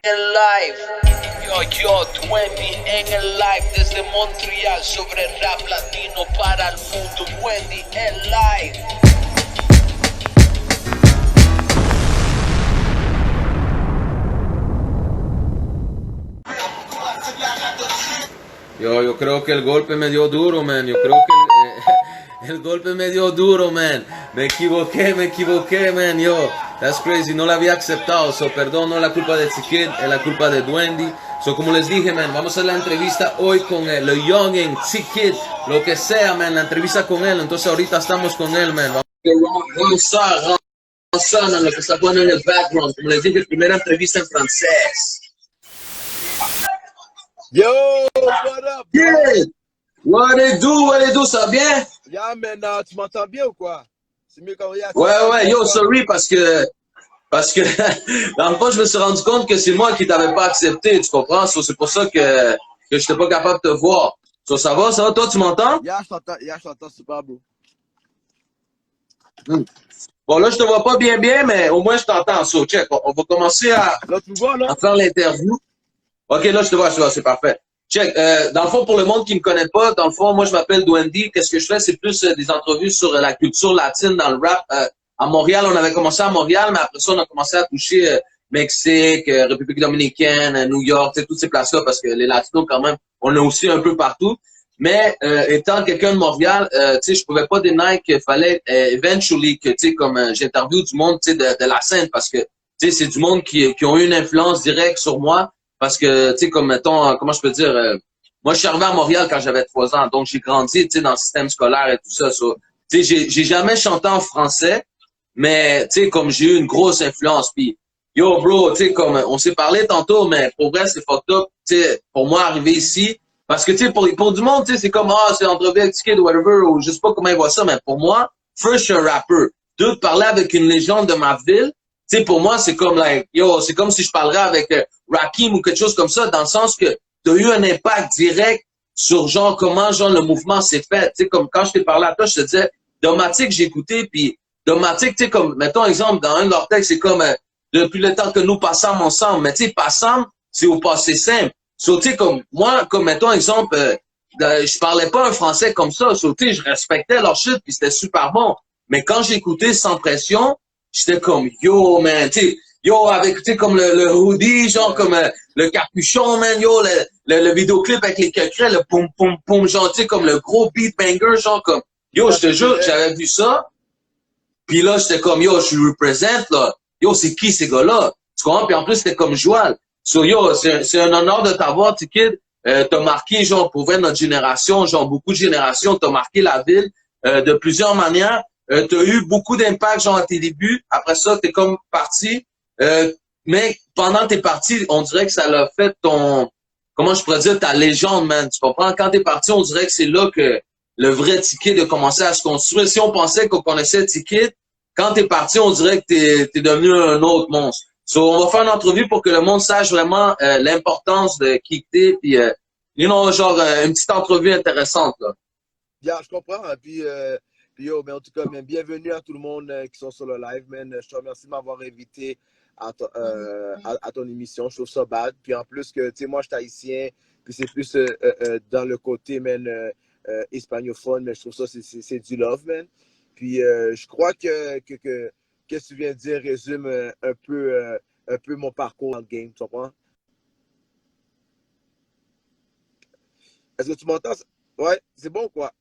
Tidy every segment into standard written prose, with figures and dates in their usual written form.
En live, yo, Dwendy en el live desde Montreal sobre rap latino para el mundo. Dwendy en live. Yo creo que el golpe me dio duro, man. Yo creo que el golpe me dio duro, man. Me equivoqué, man. Yo, that's crazy. No la había aceptado. So, perdón, no es la culpa de T-Kid, es la culpa de Dwendy. So, como les dije, man, vamos a hacer la entrevista hoy con el Youngin, T-Kid, lo que sea, man. La entrevista con él. Entonces, ahorita estamos con él, man. Vamos a lo que está poniendo en el background. Como les dije, primera entrevista en francés. Yo, what up? Yeah. What it do, ça va bien? Yeah, man, tu m'entends bien ou quoi? C'est mieux quand il y a... Ouais, yo, sorry, parce que, dans le fond, je me suis rendu compte que c'est moi qui t'avais pas accepté, tu comprends? So, c'est pour ça que j'étais pas capable de te voir. So, ça va, toi, tu m'entends? Yeah, je t'entends super, bro. Bon, là, je te vois pas bien, mais au moins, je t'entends. So, check, on va commencer Là, tu me vois, là? à faire l'interview. Ok, là, je te vois, c'est parfait. Check, dans le fond, pour le monde qui me connaît pas, dans le fond, moi, je m'appelle Dwendy. Qu'est-ce que je fais? C'est plus des entrevues sur la culture latine dans le rap. À Montréal, on avait commencé à Montréal, mais après ça, on a commencé à toucher Mexique, République dominicaine, New York, toutes ces places-là, parce que les Latinos, quand même, on a aussi un peu partout. Mais étant quelqu'un de Montréal, tu sais, je pouvais pas dénier qu'il fallait eventually que, tu sais, comme j'interviewe du monde, tu sais, de la scène, parce que, tu sais, c'est du monde qui ont eu une influence directe sur moi. Parce que, tu sais, comme, mettons, comment je peux dire, moi, je suis arrivé à Montréal quand j'avais 3 ans, donc j'ai grandi, tu sais, dans le système scolaire et tout ça. So, tu sais, j'ai jamais chanté en français, mais, tu sais, comme j'ai eu une grosse influence. Puis, yo, bro, tu sais, comme, on s'est parlé tantôt, mais pour vrai, c'est fucked up, tu sais, pour moi, arriver ici, parce que, tu sais, pour du monde, tu sais, c'est comme, c'est entrevue avec T-Kid ou whatever, ou je sais pas comment ils voient ça, mais pour moi, first, je suis un rappeur. Deux, de parler avec une légende de ma ville, tu sais, pour moi, c'est comme, like, yo, c'est comme si je parlerais avec Rakim ou quelque chose comme ça, dans le sens que tu as eu un impact direct sur, genre, comment, genre, le mouvement s'est fait. Tu sais, comme quand je t'ai parlé à toi, je te disais, Domatique, j'ai écouté, puis Domatique, tu sais, comme, mettons exemple, dans un de leurs textes, c'est comme, depuis le temps que nous passons ensemble, mais tu sais, passons, c'est au passé simple. So, tu sais, comme, moi, comme, mettons exemple, je parlais pas un français comme ça, so, tu sais, je respectais leur shit, puis c'était super bon. Mais quand j'écoutais Sans Pression, j'étais comme, yo, man, tu sais, yo, avec, tu sais, comme le hoodie, genre, comme le capuchon, man, yo, le vidéoclip avec les coquerets, le poum, poum, poum, genre, tu sais, comme le gros beat banger, genre, comme, yo, je te jure, j'avais vu ça, puis là, j'étais comme, yo, je représente, là, yo, c'est qui ces gars-là? Tu comprends? Puis en plus, c'était comme Joël. So, yo, c'est un honneur de t'avoir, T-Kid. T'as marqué, genre, pour vrai, notre génération, genre, beaucoup de générations, t'as marqué la ville de plusieurs manières. T'as eu beaucoup d'impact, genre, à tes débuts. Après ça, t'es comme parti. Mais pendant que t'es parti, on dirait que ça l'a fait ton, comment je pourrais dire, ta légende, man. Tu comprends? Quand t'es parti, on dirait que c'est là que le vrai T-Kid a commencé à se construire. Si on pensait qu'on connaissait T-Kid, quand t'es parti, on dirait que t'es devenu un autre monstre. So, on va faire une entrevue pour que le monde sache vraiment l'importance de qui t'es, puis, you know, genre, une petite entrevue intéressante, là. Yeah, je comprends. Puis yo, mais en tout cas, man, bienvenue à tout le monde qui sont sur le live, man. Je te remercie de m'avoir invité à ton émission. Je trouve ça bad. Puis en plus que, tu sais, moi, je suis haïtien, puis c'est plus dans le côté, man, hispanophone, mais je trouve ça, c'est du love, man. Puis je crois que qu'est-ce que tu viens de dire résume un peu mon parcours dans le game, tu comprends? Est-ce que tu m'entends? Ouais, c'est bon quoi?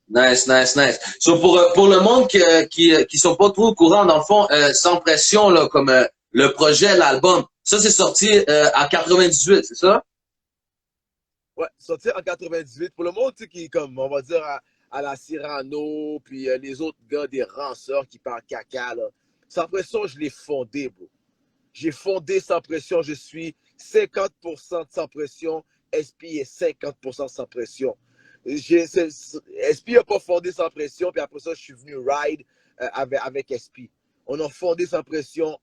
Nice, nice, nice. So, pour le monde qui sont pas trop au courant, dans le fond, Sans Pression, là, comme le projet, l'album, ça, c'est sorti en 98, c'est ça? Ouais, sorti en 98. Pour le monde, tu sais, qui est comme, on va dire, à la Cyrano, puis les autres gars des ranceurs qui parlent caca, là. Sans pression, je l'ai fondé, bro. J'ai fondé Sans Pression. Je suis 50% de Sans Pression. SP est 50% Sans Pression. SP n'a pas fondé Sans Pression, puis après ça, je suis venu ride avec SP. On a fondé Sans Pression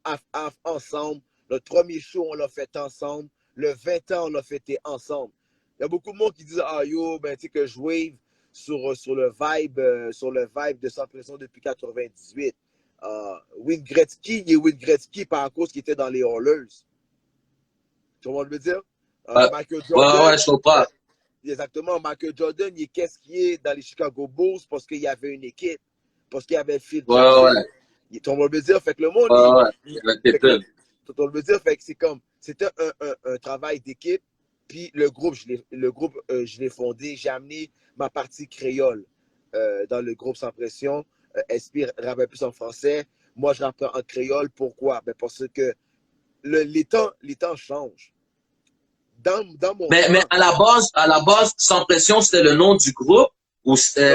ensemble. Notre premier show, on l'a fait ensemble. Le 20 ans, on l'a fêté ensemble. Il y a beaucoup de monde qui disent, ah yo, ben tu sais que je wave sur le vibe de Sans Pression depuis 98. Wayne Gretzky, il est Wayne Gretzky par cause qu'il était dans les Oilers. Tu vois ce que je veux dire? Michael Jordan, ouais, je comprends. exactement, Michael Jordan, il est qu'est-ce qu'il est dans les Chicago Bulls parce qu'il y avait une équipe, parce qu'il y avait Phil Ouais, Jackson. ouais, Tu vois ce que je veux dire? Fait que le monde, ouais, il- ouais. fait que le- tu vois ce que je veux dire? Fait que c'est comme, c'était un travail d'équipe, puis le groupe, je l'ai fondé, j'ai amené ma partie créole dans le groupe Sans Pression. SP rappelle plus en français. Moi, je rappelle en créole. Pourquoi? Ben parce que les temps changent. Dans mon Mais temps, à la base, Sans Pression, c'était le nom du groupe non,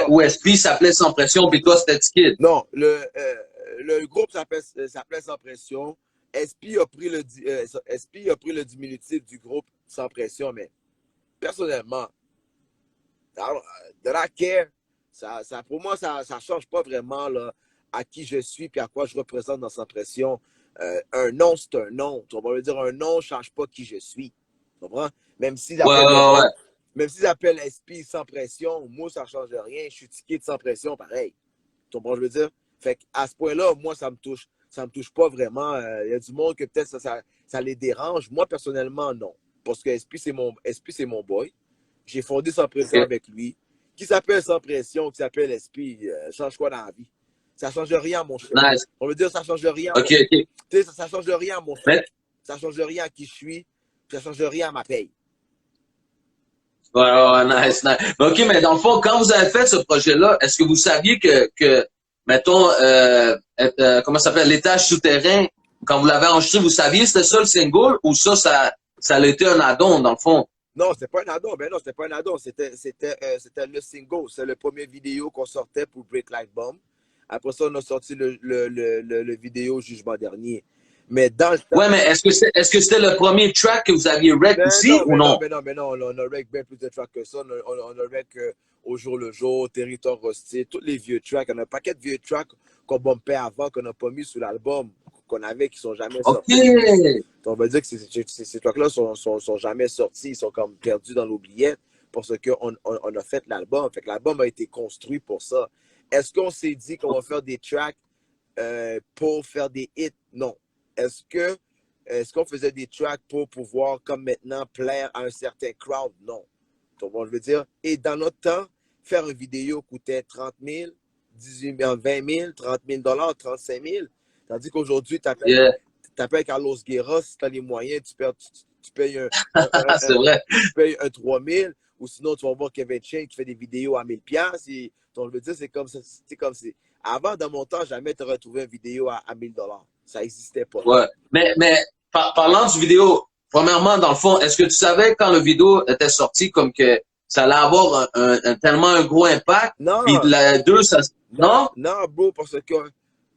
ou SP s'appelait Sans Pression because that's kid. non, le groupe s'appelait Sans Pression. SP a pris le diminutif du groupe Sans Pression, mais personnellement, de la care, pour moi, ça ne change pas vraiment là, à qui je suis et à quoi je représente dans Sans Pression. Un nom, c'est un nom. On va dire un nom ne change pas qui je suis. Tu comprends? Même s'ils Ouais, appellent le ouais, nom, ouais. même s'ils appellent SP Sans Pression, moi, ça ne change rien. Je suis ticket de Sans Pression, pareil. Tu comprends ce que je veux dire? Fait qu'à ce point-là, moi, ça me touche. Ça me touche pas vraiment. Il y a du monde que peut-être ça les dérange. Moi, personnellement, non. Parce que SP, c'est mon boy. J'ai fondé Sans Pression Okay. avec lui. Qui s'appelle Sans Pression, qui s'appelle SP, change quoi dans la vie? Ça change rien à mon chef. Nice. On veut dire ça change rien. OK, OK. Tu sais, ça change rien à mon chef. Mais, Ça change rien à qui je suis. Ça change rien à ma paye. ouais, nice, nice. Mais OK, mais dans le fond, quand vous avez fait ce projet-là, est-ce que vous saviez que mettons, comment ça s'appelle, l'étage souterrain, quand vous l'avez enregistré, vous saviez c'était ça le single ou ça a été un add-on dans le fond? Non, c'était pas un addon. Ben non, c'était pas un addon. C'était le single. C'est le premier vidéo qu'on sortait pour Break Like Bomb. Après ça, on a sorti le vidéo Jugement Dernier. Mais dans le temps. Ouais, mais est-ce que c'était le premier track que vous aviez rec aussi ou non? Non, on a rec bien plus de tracks que ça. On a rec Au jour le jour, Territoire hostile, tous les vieux tracks. On a un paquet de vieux tracks qu'on bumpait avant, qu'on n'a pas mis sur l'album, qu'on avait, qui sont jamais OK. sortis. On va dire que ces tracks-là sont jamais sortis, ils sont comme perdus dans l'oubliette parce qu'on a fait l'album. Fait que l'album a été construit pour ça. Est-ce qu'on s'est dit qu'on va faire des tracks pour faire des hits? Non. Est-ce qu'on faisait des tracks pour pouvoir, comme maintenant, plaire à un certain crowd? Non. Donc, je veux dire, et dans notre temps, faire une vidéo coûtait 30 000, 18 000, 20 000, 30 000 35 000. Tandis qu'aujourd'hui, tu appelles Carlos Guerra, si tu as les moyens, tu payes C'est vrai. tu payes un 3 000, ou sinon, tu vas voir Kevin Chain qui fait des vidéos à 1000 $. Donc, je veux dire, c'est comme ça. Avant, dans mon temps, jamais tu aurais trouvé une vidéo à 1000 $. Ça n'existait pas. Ouais. Mais parlant du vidéo, premièrement, dans le fond, est-ce que tu savais quand le vidéo était sorti comme que ça allait avoir tellement un gros impact? Non. Puis la deux, ça. Non? Non, bro, parce que, tu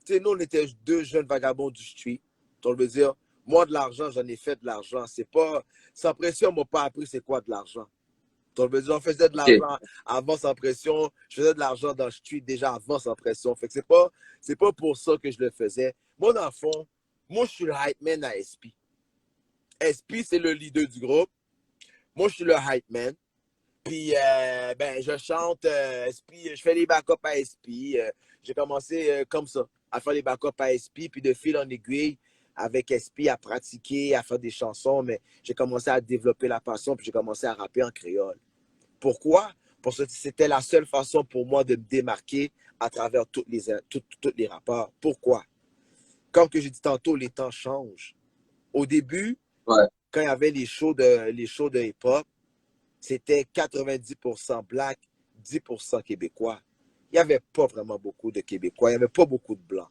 sais, nous, on était deux jeunes vagabonds du street. Donc, je veux dire, moi, de l'argent, j'en ai fait de l'argent. C'est pas. Sans pression, on m'a pas appris c'est quoi de l'argent. Donc, je veux dire, on faisait de l'argent avant Sans Pression. Je faisais de l'argent dans le street déjà avant Sans Pression. Fait que c'est pas pour ça que je le faisais. Moi, dans le fond, moi, je suis le hype man à SP. SP, c'est le leader du groupe. Moi, je suis le hype man. Puis, ben, je chante SP, je fais les backups à SP. J'ai commencé comme ça, à faire les backups à SP, puis de fil en aiguille, avec SP, à pratiquer, à faire des chansons, mais j'ai commencé à développer la passion, puis j'ai commencé à rapper en créole. Pourquoi? Parce que c'était la seule façon pour moi de me démarquer à travers tous les rappeurs. Pourquoi? Comme que j'ai dit tantôt, les temps changent. Au début, Ouais. quand il y avait les shows de hip-hop, c'était 90% black, 10% québécois. Il n'y avait pas vraiment beaucoup de Québécois. Il n'y avait pas beaucoup de blancs.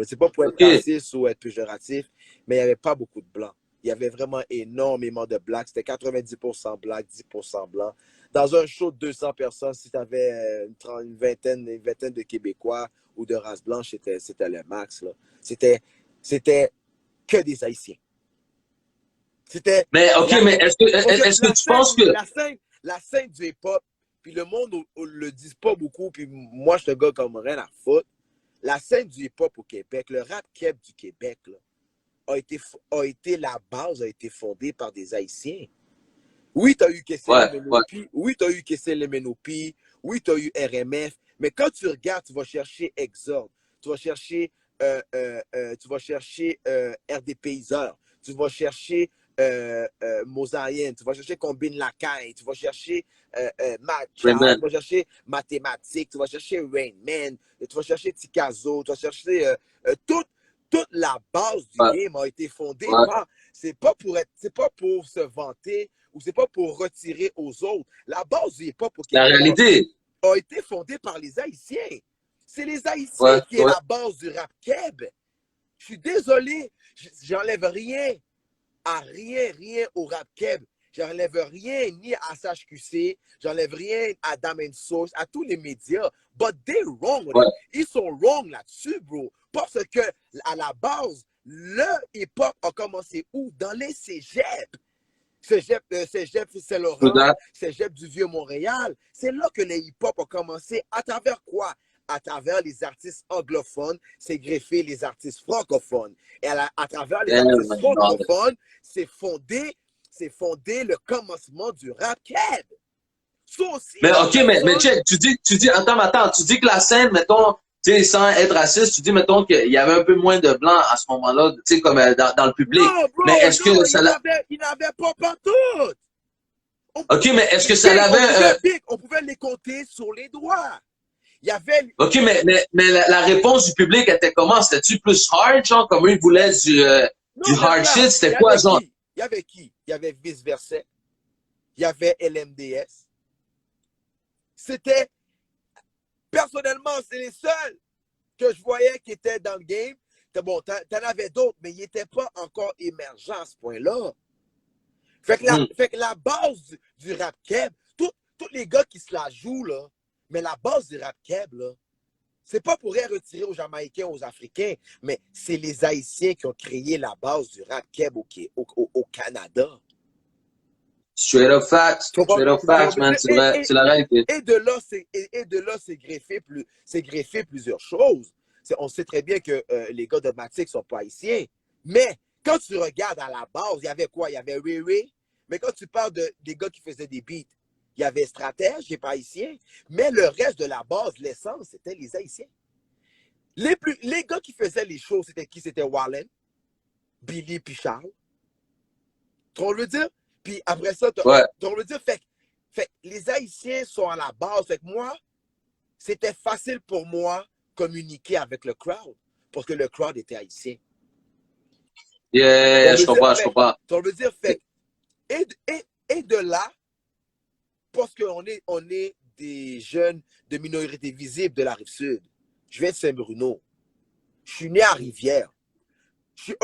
C'est pas pour être raciste ou être péjoratif, mais il n'y avait pas beaucoup de blancs. Il y avait vraiment énormément de blacks. C'était 90% black, 10% blanc. Dans un show de 200 personnes, si tu avais une vingtaine de Québécois ou de race blanche, c'était le max. C'était que des Haïtiens. Mais OK, mais est-ce que tu penses que la scène du hip-hop, puis le monde ne le dit pas beaucoup, puis moi, je suis un gars comme rien à foutre. La scène du hip-hop au Québec, le rap keb du Québec, là, la base a été fondée par des Haïtiens. Oui, tu as eu Kessel oui, tu as eu Kessel Lemenopi, oui, tu as eu RMF, mais quand tu regardes, tu vas chercher Exode, tu vas chercher, RD Payzer, tu vas chercher Mosaïen, tu vas chercher Combine Lacaille, tu vas chercher Matcha, Raymond. tu vas chercher Mathématiques, tu vas chercher Rainman, tu vas chercher Tikazo, tu vas chercher toute la base du Ouais. game a été fondée Ouais. par. C'est pas pour se vanter ou c'est pas pour retirer aux autres. La base du hip-hop au La Québec réalité. a été fondée par les Haïtiens. C'est les Haïtiens Ouais, qui est ouais. la base du rap keb. Je suis désolé, j'enlève rien au rap keb. J'enlève rien ni à SHQC, j'enlève rien à Damn Source, à tous les médias. But they're wrong with Ouais. it. Ils sont wrong là-dessus, bro. Parce que, à la base, le hip-hop a commencé où? Dans les cégeps. Cégep Saint-Laurent, Soudain. Cégep du Vieux-Montréal. C'est là que le hip-hop a commencé. À travers quoi? À travers les artistes anglophones, c'est greffé les artistes francophones. Et à travers les artistes francophones, c'est fondé le commencement du rap keb. Ça aussi. Mais ok, mais check, tu dis, attends, tu dis que la scène, mettons, tu sais, sans être raciste, tu dis, mettons, qu'il y avait un peu moins de blancs à ce moment-là, tu sais, comme dans le public. Non, bro, mais est-ce que ça l'a. Il n'avait pas partout. Ok, mais est-ce que ça l'avait. On pouvait les compter sur les doigts. Il y avait. Ok, mais la réponse du public était comment? C'était-tu plus hard, genre, comme eux, ils voulaient du hard shit? C'était quoi, genre? Il y avait qui? Il y avait Vice Versa. Il y avait LMDS. C'était. Personnellement, c'est les seuls que je voyais qui étaient dans le game. Bon, t'en avais d'autres, mais ils n'étaient pas encore émergents à ce point-là. Fait que la base du rap keb, tous les gars qui se la jouent, là, mais la base du rap keb, là, c'est pas pour rien retirer aux Jamaïcains, aux Africains, mais c'est les Haïtiens qui ont créé la base du rap keb au Canada. Straight up facts, man, c'est la réalité. Et de là, c'est greffé plusieurs choses. On sait très bien que les gars de Matic sont pas haïtiens, mais quand tu regardes à la base, il y avait quoi? Il y avait Ray. Mais quand tu parles des gars qui faisaient des beats, il y avait Stratège, qui n'est pas haïtien, mais le reste de la base, l'essence, c'était les Haïtiens. Les gars qui faisaient les shows, c'était qui? C'était Wallen, Billy puis Charles. Tu vois le dire? Puis après ça, tu vois le dire? Fait les Haïtiens sont à la base. Fait que moi, c'était facile pour moi communiquer avec le crowd, parce que le crowd était haïtien. Yeah, je comprends. Tu veux dire, fait, et de là, parce qu'on est des jeunes de minorité visible de la Rive-Sud. Je viens de Saint-Bruno. Je suis né à Rivière. Je suis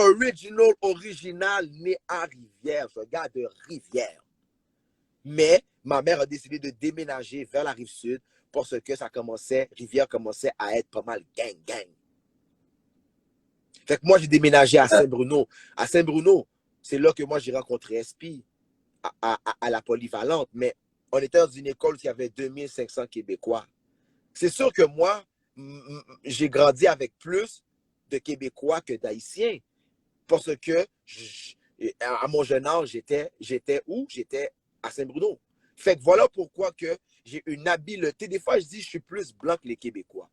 original, né à Rivière. Je suis un gars de Rivière. Mais ma mère a décidé de déménager vers la Rive-Sud parce que Rivière commençait à être pas mal gang. Fait que moi, j'ai déménagé à Saint-Bruno. À Saint-Bruno, c'est là que moi, j'ai rencontré SP à la polyvalente. Mais on était dans une école qui avait 2500 Québécois. C'est sûr que moi, j'ai grandi avec plus de Québécois que d'Haïtiens. Parce que, à mon jeune âge, j'étais où? J'étais à Saint-Bruno. Fait que voilà pourquoi que j'ai une habileté. Des fois, je dis, je suis plus blanc que les Québécois.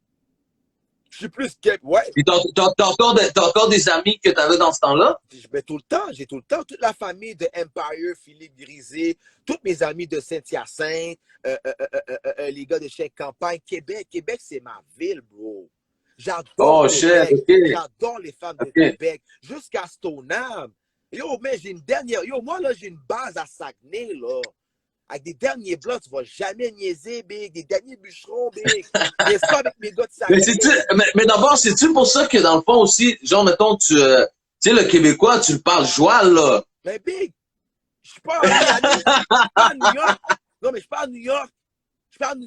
Je suis plus ouais. Puis t'as encore des amis que t'avais dans ce temps-là? Ben, tout le temps. Toute la famille de Empire, Philippe Grisé, tous mes amis de Saint-Hyacinthe, les gars de Chien Campagne, Québec. Québec, c'est ma ville, bro. J'adore Québec. Okay. J'adore les femmes de Québec. Jusqu'à Stoneham. Yo, mais j'ai une dernière. Yo, moi, là, j'ai une base à Saguenay, là. Avec des derniers blancs, tu vas jamais niaiser, big. Des derniers bûcherons, big. N'est-ce pas avec mes gars de Saguenay? Mais d'abord, c'est-tu pour ça que dans le fond aussi, genre, mettons, tu sais, le Québécois, tu le parles joual, là. Mais big, je suis pas à New York. Non, mais je suis pas à New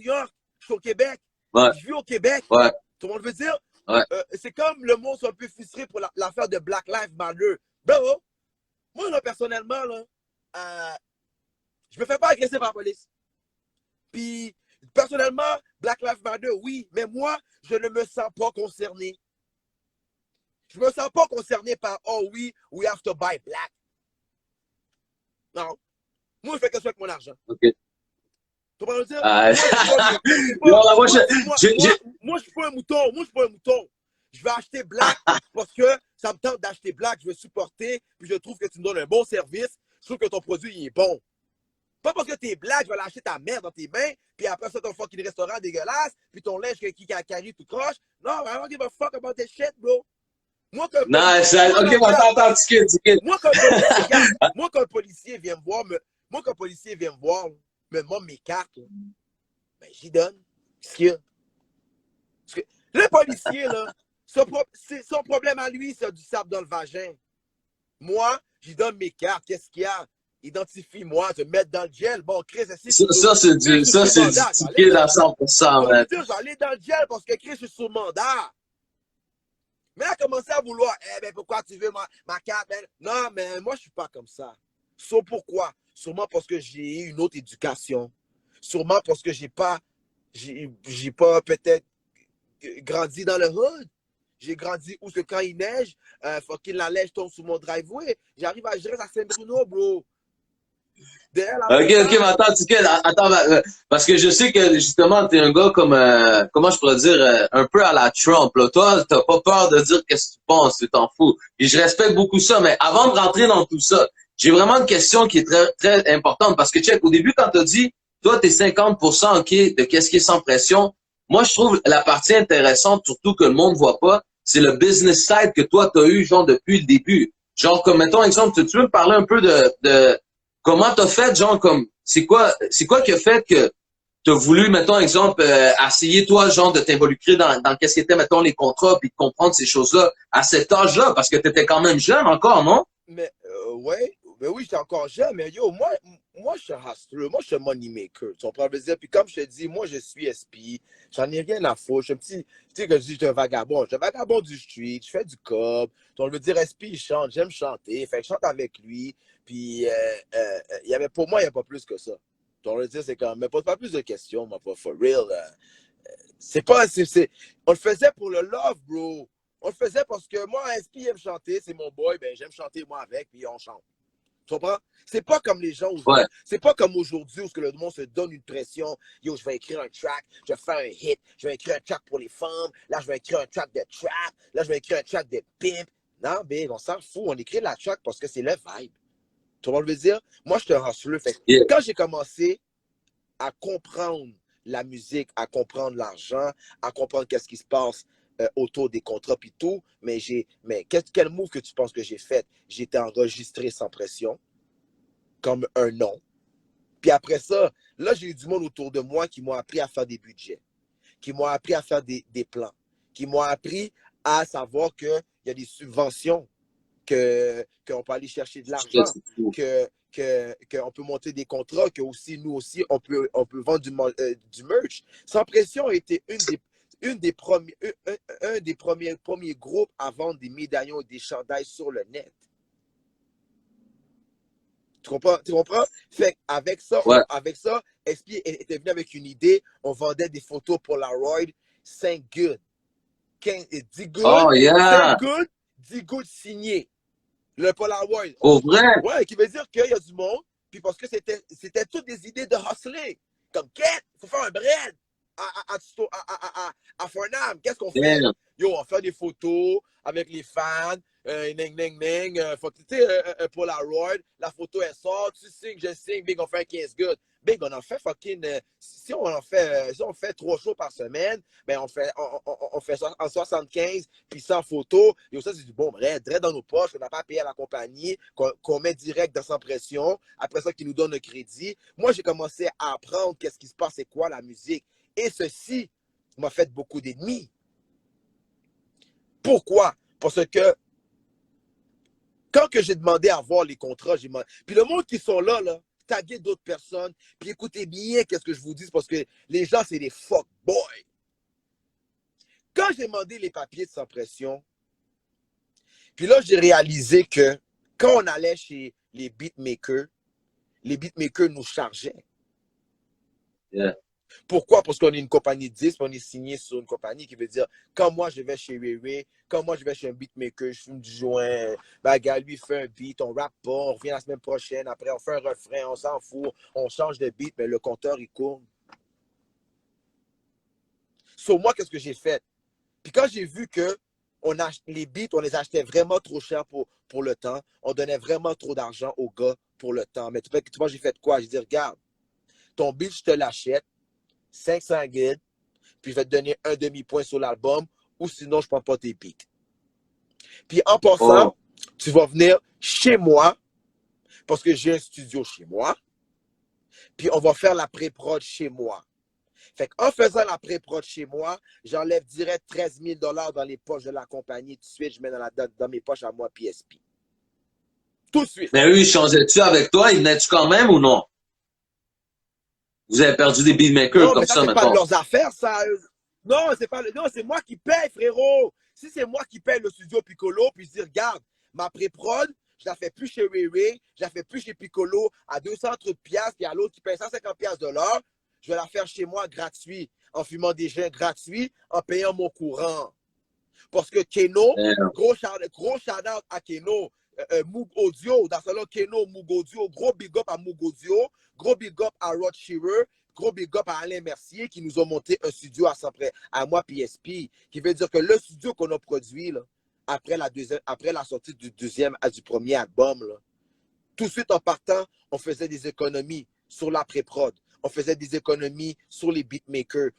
York. Je suis au Québec. Ouais. Je vis au Québec. Ouais. Tout le monde veut dire? Ouais. C'est comme le monde soit un peu frustré pour l'affaire de Black Lives Matter. Bro, moi, là, personnellement, là, je me fais pas agresser par la police. Puis, personnellement, Black Lives Matter, oui, mais moi, je ne me sens pas concerné. Je me sens pas concerné par, oh oui, we have to buy black. Non. Moi, je fais quelque chose avec mon argent. OK. Tu comprends ce que Moi, je veux dire? Moi, je suis pas un mouton. Je vais acheter Black parce que ça me tente d'acheter Black. Je veux supporter, puis je trouve que tu me donnes un bon service. Je trouve que ton produit il est bon. Pas parce que t'es Black, je vais lâcher ta merde dans tes mains, puis après ça, ton fucking restaurant dégueulasse, puis ton linge qui arrive tout croche. Non, I don't give a fuck about that shit, bro. Moi, comme Non, ça, ok, attends, ticket. moi, comme policier, regarde, moi, quand un policier vient me voir, me demande mes cartes, là, ben, j'y donne. Qu'est-ce qu'il y a? Le policier, là, c'est son problème à lui, c'est du sable dans le vagin. Moi, j'y donne mes cartes. Qu'est-ce qu'il y a? Identifie-moi, te mettre dans le gel. Bon, Chris, Ça, c'est du ticket à 100%, man. Je vais aller dans le gel parce que Chris, je suis sous mandat. Mais elle a commencé à vouloir, ben pourquoi tu veux ma carte? Ben, non, mais moi, je suis pas comme ça. Sauf pourquoi? Sûrement parce que j'ai eu une autre éducation. Sûrement parce que j'ai pas peut-être grandi dans le hood. J'ai grandi où que quand il neige, fucking la neige tombe sur mon driveway. J'arrive à gérer à Saint-Bruno, bro. Ok, mais attends, parce que je sais que justement, t'es un gars comme, comment je pourrais dire, un peu à la Trump, là. Toi, t'as pas peur de dire qu'est-ce que tu penses, tu t'en fous. Et je respecte beaucoup ça, mais avant de rentrer dans tout ça, j'ai vraiment une question qui est très, très importante, parce que, check, au début, quand t'as dit, toi, t'es 50%, ok, de qu'est-ce qui est sans pression, moi, je trouve la partie intéressante, surtout que le monde voit pas, c'est le business side que toi, t'as eu, genre, depuis le début. Genre, comme, mettons, exemple, tu veux me parler un peu de comment t'as fait, genre, comme, c'est quoi qui a fait que t'as voulu, mettons, exemple, essayer, toi, genre, de t'involucrer dans qu'est-ce qui était, mettons, les contrats, puis de comprendre ces choses-là à cet âge-là, parce que t'étais quand même jeune encore, non? Mais, ouais, mais oui, j'étais encore jeune, mais yo, moi, je suis un hustler, moi, je suis un money maker, tu comprends? Puis comme je te dis, moi, je suis SP, j'en ai rien à foutre, je suis un petit, tu sais, que je dis, je suis un vagabond, du street, je fais du cob, donc, je veux dire, SP, il chante, j'aime chanter, fait que je chante avec lui, puis, pour moi, il n'y a pas plus que ça. Donc, je veux dire, c'est quand même, mais pas plus de questions, moi, pas for real, on le faisait pour le love, bro. On le faisait parce que moi, SP aime chanter, c'est mon boy, ben j'aime chanter moi avec, puis on chante. Tu comprends? C'est pas comme les gens aujourd'hui. Ouais. C'est pas comme aujourd'hui où le monde se donne une pression. Yo, je vais écrire un track, je vais faire un hit, je vais écrire un track pour les femmes, là, je vais écrire un track de trap, là, je vais écrire un track de pimp. Non, big, on s'en fout. On écrit la track parce que c'est le vibe. Tu vois ce que je veux dire? Moi, je te rassure. Yeah. Quand j'ai commencé à comprendre la musique, à comprendre l'argent, à comprendre qu'est-ce qui se passe autour des contrats et tout, mais quel move que tu penses que j'ai fait? J'ai été enregistré sans pression, comme un nom. Puis après ça, là, j'ai eu du monde autour de moi qui m'ont appris à faire des budgets, qui m'ont appris à faire des plans, qui m'ont appris à savoir qu'il y a des subventions, qu'on peut aller chercher de l'argent, qu'on peut monter des contrats, que aussi nous aussi, on peut vendre du merch. Sans pression a été un des premiers groupes à vendre des médaillons et des chandails sur le net. Tu comprends? Fait avec ça, Ouais. SP était venu avec une idée. On vendait des photos Polaroid, 5 good. 10 good, Oh, yeah. 5 good, 10 good signés. Le Polaroid. Au vrai? Ouais, qui veut dire qu'il y a du monde, puis parce que c'était toutes des idées de hustling. Comme, il faut faire un bread à Farnham. Qu'est-ce qu'on fait? Yeah. Yo, on fait des photos avec les fans, faut que tu sais, un Polaroid, la photo elle sort, tu signes, je signe, big, on fait un 15 good. Big, on en fait fucking, si on fait 3 shows par semaine, ben on fait ça en 75, puis 100 photos, et ça c'est du bon bread dans nos poches, qu'on n'a pas payé à la compagnie, qu'on met direct dans sans pression, après ça qui nous donne le crédit. Moi j'ai commencé à apprendre qu'est-ce qui se passe, c'est quoi la musique, et ceci m'a fait beaucoup d'ennemis. Pourquoi? Parce que quand que j'ai demandé à voir les contrats, puis le monde qui sont là, taguez d'autres personnes, puis écoutez bien qu'est-ce que je vous dis, parce que les gens, c'est des fuck boys. Quand j'ai demandé les papiers de sans pression, puis là, j'ai réalisé que quand on allait chez les beatmakers nous chargeaient. Yeah. Pourquoi? Parce qu'on est une compagnie de disques, on est signé sur une compagnie qui veut dire, quand moi je vais chez Ray, quand moi je vais chez un beatmaker, je fume du joint, ben gars, lui fait un beat, on rappe pas, on revient la semaine prochaine, après on fait un refrain, on s'en fout, on change de beat, mais le compteur il court. Sur moi, qu'est-ce que j'ai fait? Puis quand j'ai vu que les beats, on les achetait vraiment trop cher pour le temps. On donnait vraiment trop d'argent aux gars pour le temps. Mais tu vois, j'ai fait quoi? J'ai dit, regarde, ton beat, je te l'achète, 500 guides, puis je vais te donner un demi-point sur l'album, ou sinon, je ne prends pas tes beats. Puis en passant, tu vas venir chez moi, parce que j'ai un studio chez moi, puis on va faire la pré-prod chez moi. Fait qu'en faisant la pré-prod chez moi, j'enlève direct 13 000 $ dans les poches de la compagnie. Tout de suite, je mets dans mes poches à moi PSP. Tout de suite. Mais eux, ils changeaient-tu avec toi? Ils venaient-tu quand même ou non? Vous avez perdu des beatmakers comme ça, c'est maintenant. pas de leurs affaires, ça. Non, c'est moi qui paye, frérot. Si c'est moi qui paye le studio Piccolo, puis je dis, regarde, ma pré-prod, je la fais plus chez Ray Ray, je la fais plus chez Piccolo à 200 trucs piastres, puis à l'autre qui paye 150 piastres de l'heure, je vais la faire chez moi gratuit, en fumant des joints gratuits, en payant mon courant. Parce que Keno, gros shout-out à Keno, Moog Audio, dans ce là Keno, Moog Audio, gros big up à Moog Audio, gros big up à Rod Shearer, gros big up à Alain Mercier qui nous ont monté un studio à moi PSP, qui veut dire que le studio qu'on a produit là, après la sortie du premier album, là, tout de suite en partant, on faisait des économies sur la pré-prod. On faisait des économies sur les beatmakers.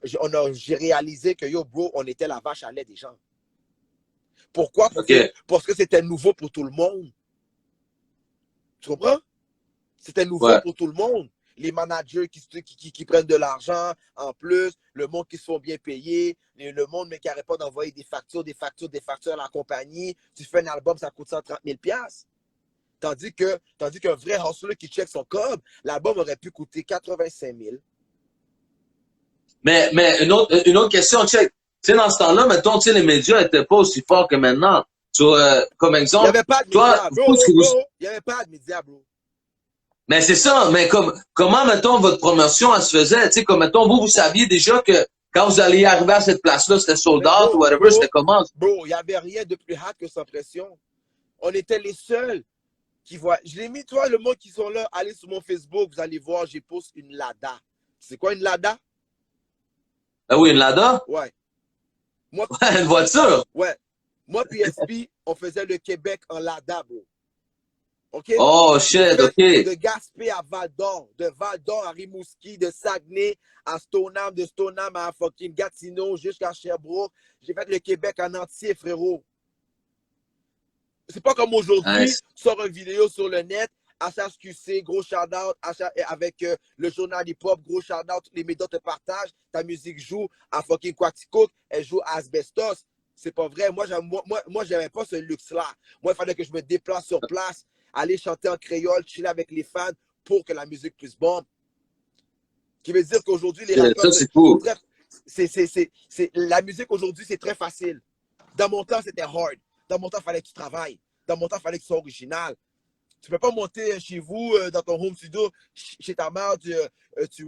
J'ai réalisé que, yo, bro, on était la vache à lait des gens. Pourquoi? Parce que c'était nouveau pour tout le monde. Tu comprends? C'était nouveau pour tout le monde. Les managers qui prennent de l'argent en plus, le monde qui se font bien payer, le monde qui n'arrête pas d'envoyer des factures à la compagnie. Tu fais un album, ça coûte 130 000 $. Tandis qu'un vrai hustler qui check son cob, l'album aurait pu coûter 85 000. Mais une autre question, check. Tu sais, dans ce temps-là, mettons, tu sais, les médias n'étaient pas aussi forts que maintenant. Comme exemple, il n'y avait pas de médias, bro. Il n'y avait pas de médias, bro. Mais c'est ça, mais comment, mettons, votre promotion, elle se faisait? Tu sais, comme, mettons, vous saviez déjà que quand vous alliez arriver à cette place-là, c'était sold out ou whatever, c'était comment? Bro, il n'y avait rien de plus hard que Sans Pression. On était les seuls qui voient. Je l'ai mis, toi, le monde qui sont là, allez sur mon Facebook, vous allez voir, j'ai posté une Lada. C'est quoi une Lada? Ah oui, une Lada? Ouais. Moi, une voiture? Ouais. Moi, PSP, on faisait le Québec en Lada, bro. OK? Oh, shit, OK. De Gaspé à Val-d'Or, de Val-d'Or à Rimouski, de Saguenay à Stoneham, de Stoneham à fucking Gatineau jusqu'à Sherbrooke. J'ai fait le Québec en entier, frérot. C'est pas comme aujourd'hui, nice. Tu sors une vidéo sur le net, HHQC, gros shout-out, avec le journal hip-hop, gros shout-out, les médias te partagent, ta musique joue à fucking Quaticook, elle joue à Asbestos. C'est pas vrai. Moi, j'avais pas ce luxe-là. Moi, il fallait que je me déplace sur place, aller chanter en créole, chiller avec les fans pour que la musique puisse bomber. Qui veut dire qu'aujourd'hui, les rappeurs... Ça, c'est cool. La musique aujourd'hui, c'est très facile. Dans mon temps, c'était hard. Dans mon temps, il fallait que tu travailles. Dans mon temps, il fallait que tu sois original. Tu ne peux pas monter chez vous, dans ton home studio, chez ta mère, tu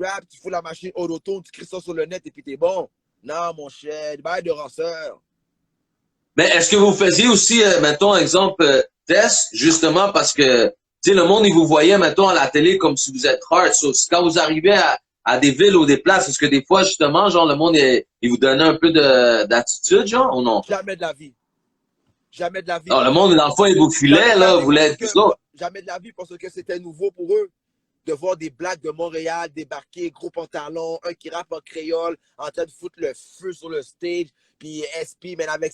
rappes, tu fous la machine auto-tune, tu cries ça sur le net et puis t'es bon. Non, mon cher, bail de ranceur. Mais est-ce que vous faisiez aussi, mettons, exemple, test, justement, parce que, tu sais, le monde, il vous voyait, mettons, à la télé comme si vous êtes hard. So, quand vous arrivez à des villes ou des places, est-ce que des fois, justement, genre, le monde, il vous donnait un peu d'attitude, genre, ou non? Jamais de la vie. Jamais de la vie. Non, le monde, dans le fond, il vous filait, là, voulait être plus autres. Jamais de la vie parce que c'était nouveau pour eux de voir des blacks de Montréal débarquer, gros pantalons, un qui rappe en créole, en train de foutre le feu sur le stage, puis SP, mais avec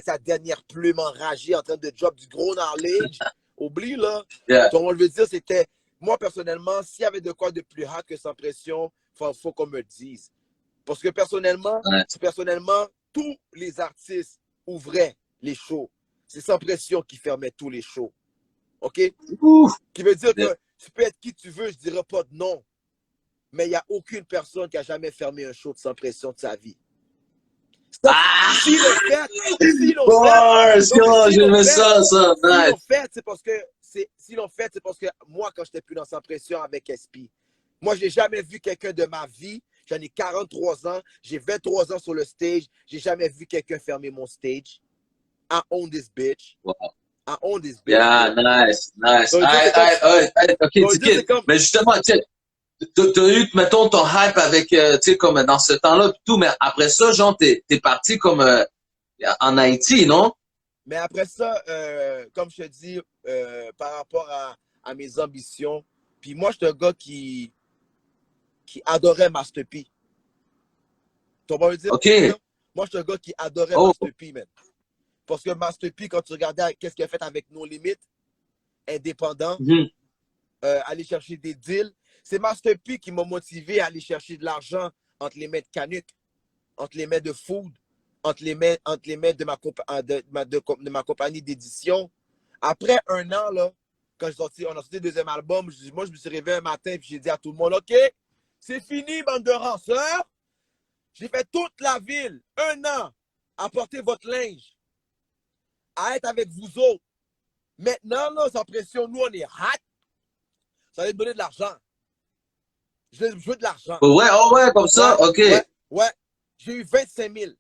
sa dernière plume enragée, en train de drop du gros knowledge. Oublie, là. Yeah. Donc, on le veut dire, c'était... Moi, personnellement, s'il y avait de quoi de plus hard que Sans Pression, faut qu'on me le dise. Parce que personnellement, tous les artistes ouvraient les shows. C'est Sans Pression qui fermait tous les shows. OK? Ouf. Qui veut dire que tu peux être qui tu veux, je ne dirais pas de non. Mais il n'y a aucune personne qui a jamais fermé un show de Sans Pression de sa vie. S'ils l'ont fait, c'est parce que moi, quand je n'étais plus dans Sans Pression avec SP, moi, je n'ai jamais vu quelqu'un de ma vie. J'en ai 43 ans. J'ai 23 ans sur le stage. J'ai jamais vu quelqu'un fermer mon stage. I own this bitch. Wow. I own this bitch. Yeah, nice. Donc, OK, Ticket. Mais justement, tu as eu, mettons, ton hype avec, tu sais, comme dans ce temps-là, tout, mais après ça, genre, t'es parti comme, en Haïti, non? Mais après ça, comme je te dis, par rapport à mes ambitions, puis moi, je suis un gars qui adorait Master P. Tu comprends ce que je veux dire? OK. Moi, je suis un gars qui adorait Oh. Master P, man. Parce que Master P, quand tu regardais qu'est-ce qu'il a fait avec nos limites, indépendants, Mhm. aller chercher des deals, c'est Master P qui m'a motivé à aller chercher de l'argent entre les mains de Canuck, entre les mains de Food, entre les mains de ma compagnie d'édition. Après un an, là, quand on a sorti le deuxième album, moi, je me suis réveillé un matin et j'ai dit à tout le monde, OK, c'est fini, bande de ranceurs. J'ai fait toute la ville, un an, à porter votre linge, à être avec vous autres. Maintenant, là, sans pression, nous, on est hot. Ça va nous donner de l'argent. Je veux de l'argent. Ouais, oh ouais, comme ça, Ouais, OK. ouais. J'ai eu 25 000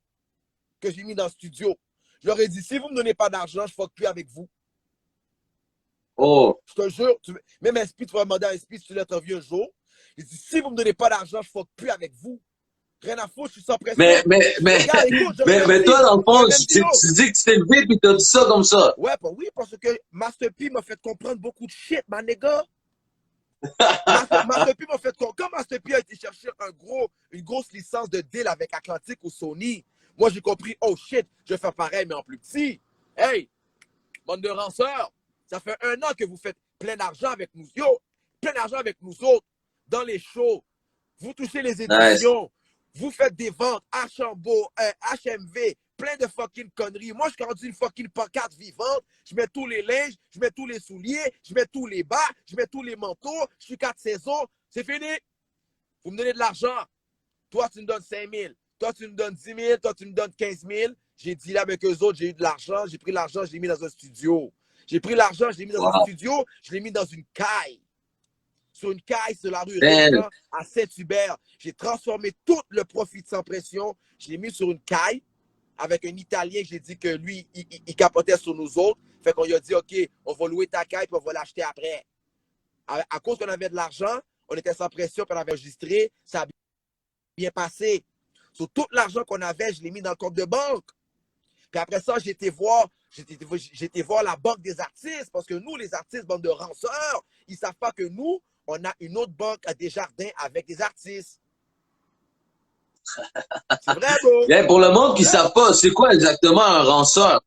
que j'ai mis dans le studio. Je leur ai dit, si vous ne me donnez pas d'argent, je ne fuck plus avec vous. Oh. Je te jure, même SP, tu vas demander à SP si tu l'as interviewé un jour. J'ai dit, si vous ne me donnez pas d'argent, je ne fuck plus avec vous. Rien à foutre, je suis sans pression. Regarde, écoute, mais toi, dans le fond, même tu dis que tu t'es levé et tu as dit ça comme ça. Ouais, bah oui, parce que Master P m'a fait comprendre beaucoup de shit, ma nigga. Master P m'a fait comprendre. Quand Master P a été chercher une grosse licence de deal avec Atlantic ou Sony, moi j'ai compris, oh shit, je vais faire pareil, mais en plus petit. Hey, bande de ranceurs, ça fait un an que vous faites plein d'argent avec nous. Yo, plein d'argent avec nous autres, dans les shows. Vous touchez les éditions. Nice. Vous faites des ventes, Archambault, HMV, plein de fucking conneries. Moi, je suis rendu une fucking pancarte vivante. Je mets tous les linges, je mets tous les souliers, je mets tous les bas, je mets tous les manteaux. Je suis 4 saisons. C'est fini. Vous me donnez de l'argent. Toi, tu me donnes 5 000. Toi, tu me donnes 10 000. Toi, tu me donnes 15 000. J'ai dit là avec eux autres, j'ai eu de l'argent. J'ai pris l'argent, je l'ai mis dans un studio. J'ai pris l'argent, je l'ai mis dans un studio. Je l'ai mis dans une caille. Sur une caille sur la rue Régent à Saint-Hubert. J'ai transformé tout le profit de Sans Pression. Je l'ai mis sur une caille avec un Italien que j'ai dit que lui, il capotait sur nous autres. Fait qu'on lui a dit, OK, on va louer ta caille puis on va l'acheter après. À cause qu'on avait de l'argent, on était Sans Pression puis on avait enregistré. Ça a bien passé. Sur tout l'argent qu'on avait, je l'ai mis dans le compte de banque. Puis après ça, j'ai été voir la banque des artistes parce que nous, les artistes, bande de ranceurs, ils ne savent pas que nous, on a une autre banque à Desjardins avec des artistes. C'est vrai, bro. Yeah, pour le monde qui ne savent pas, c'est quoi exactement un ranceur?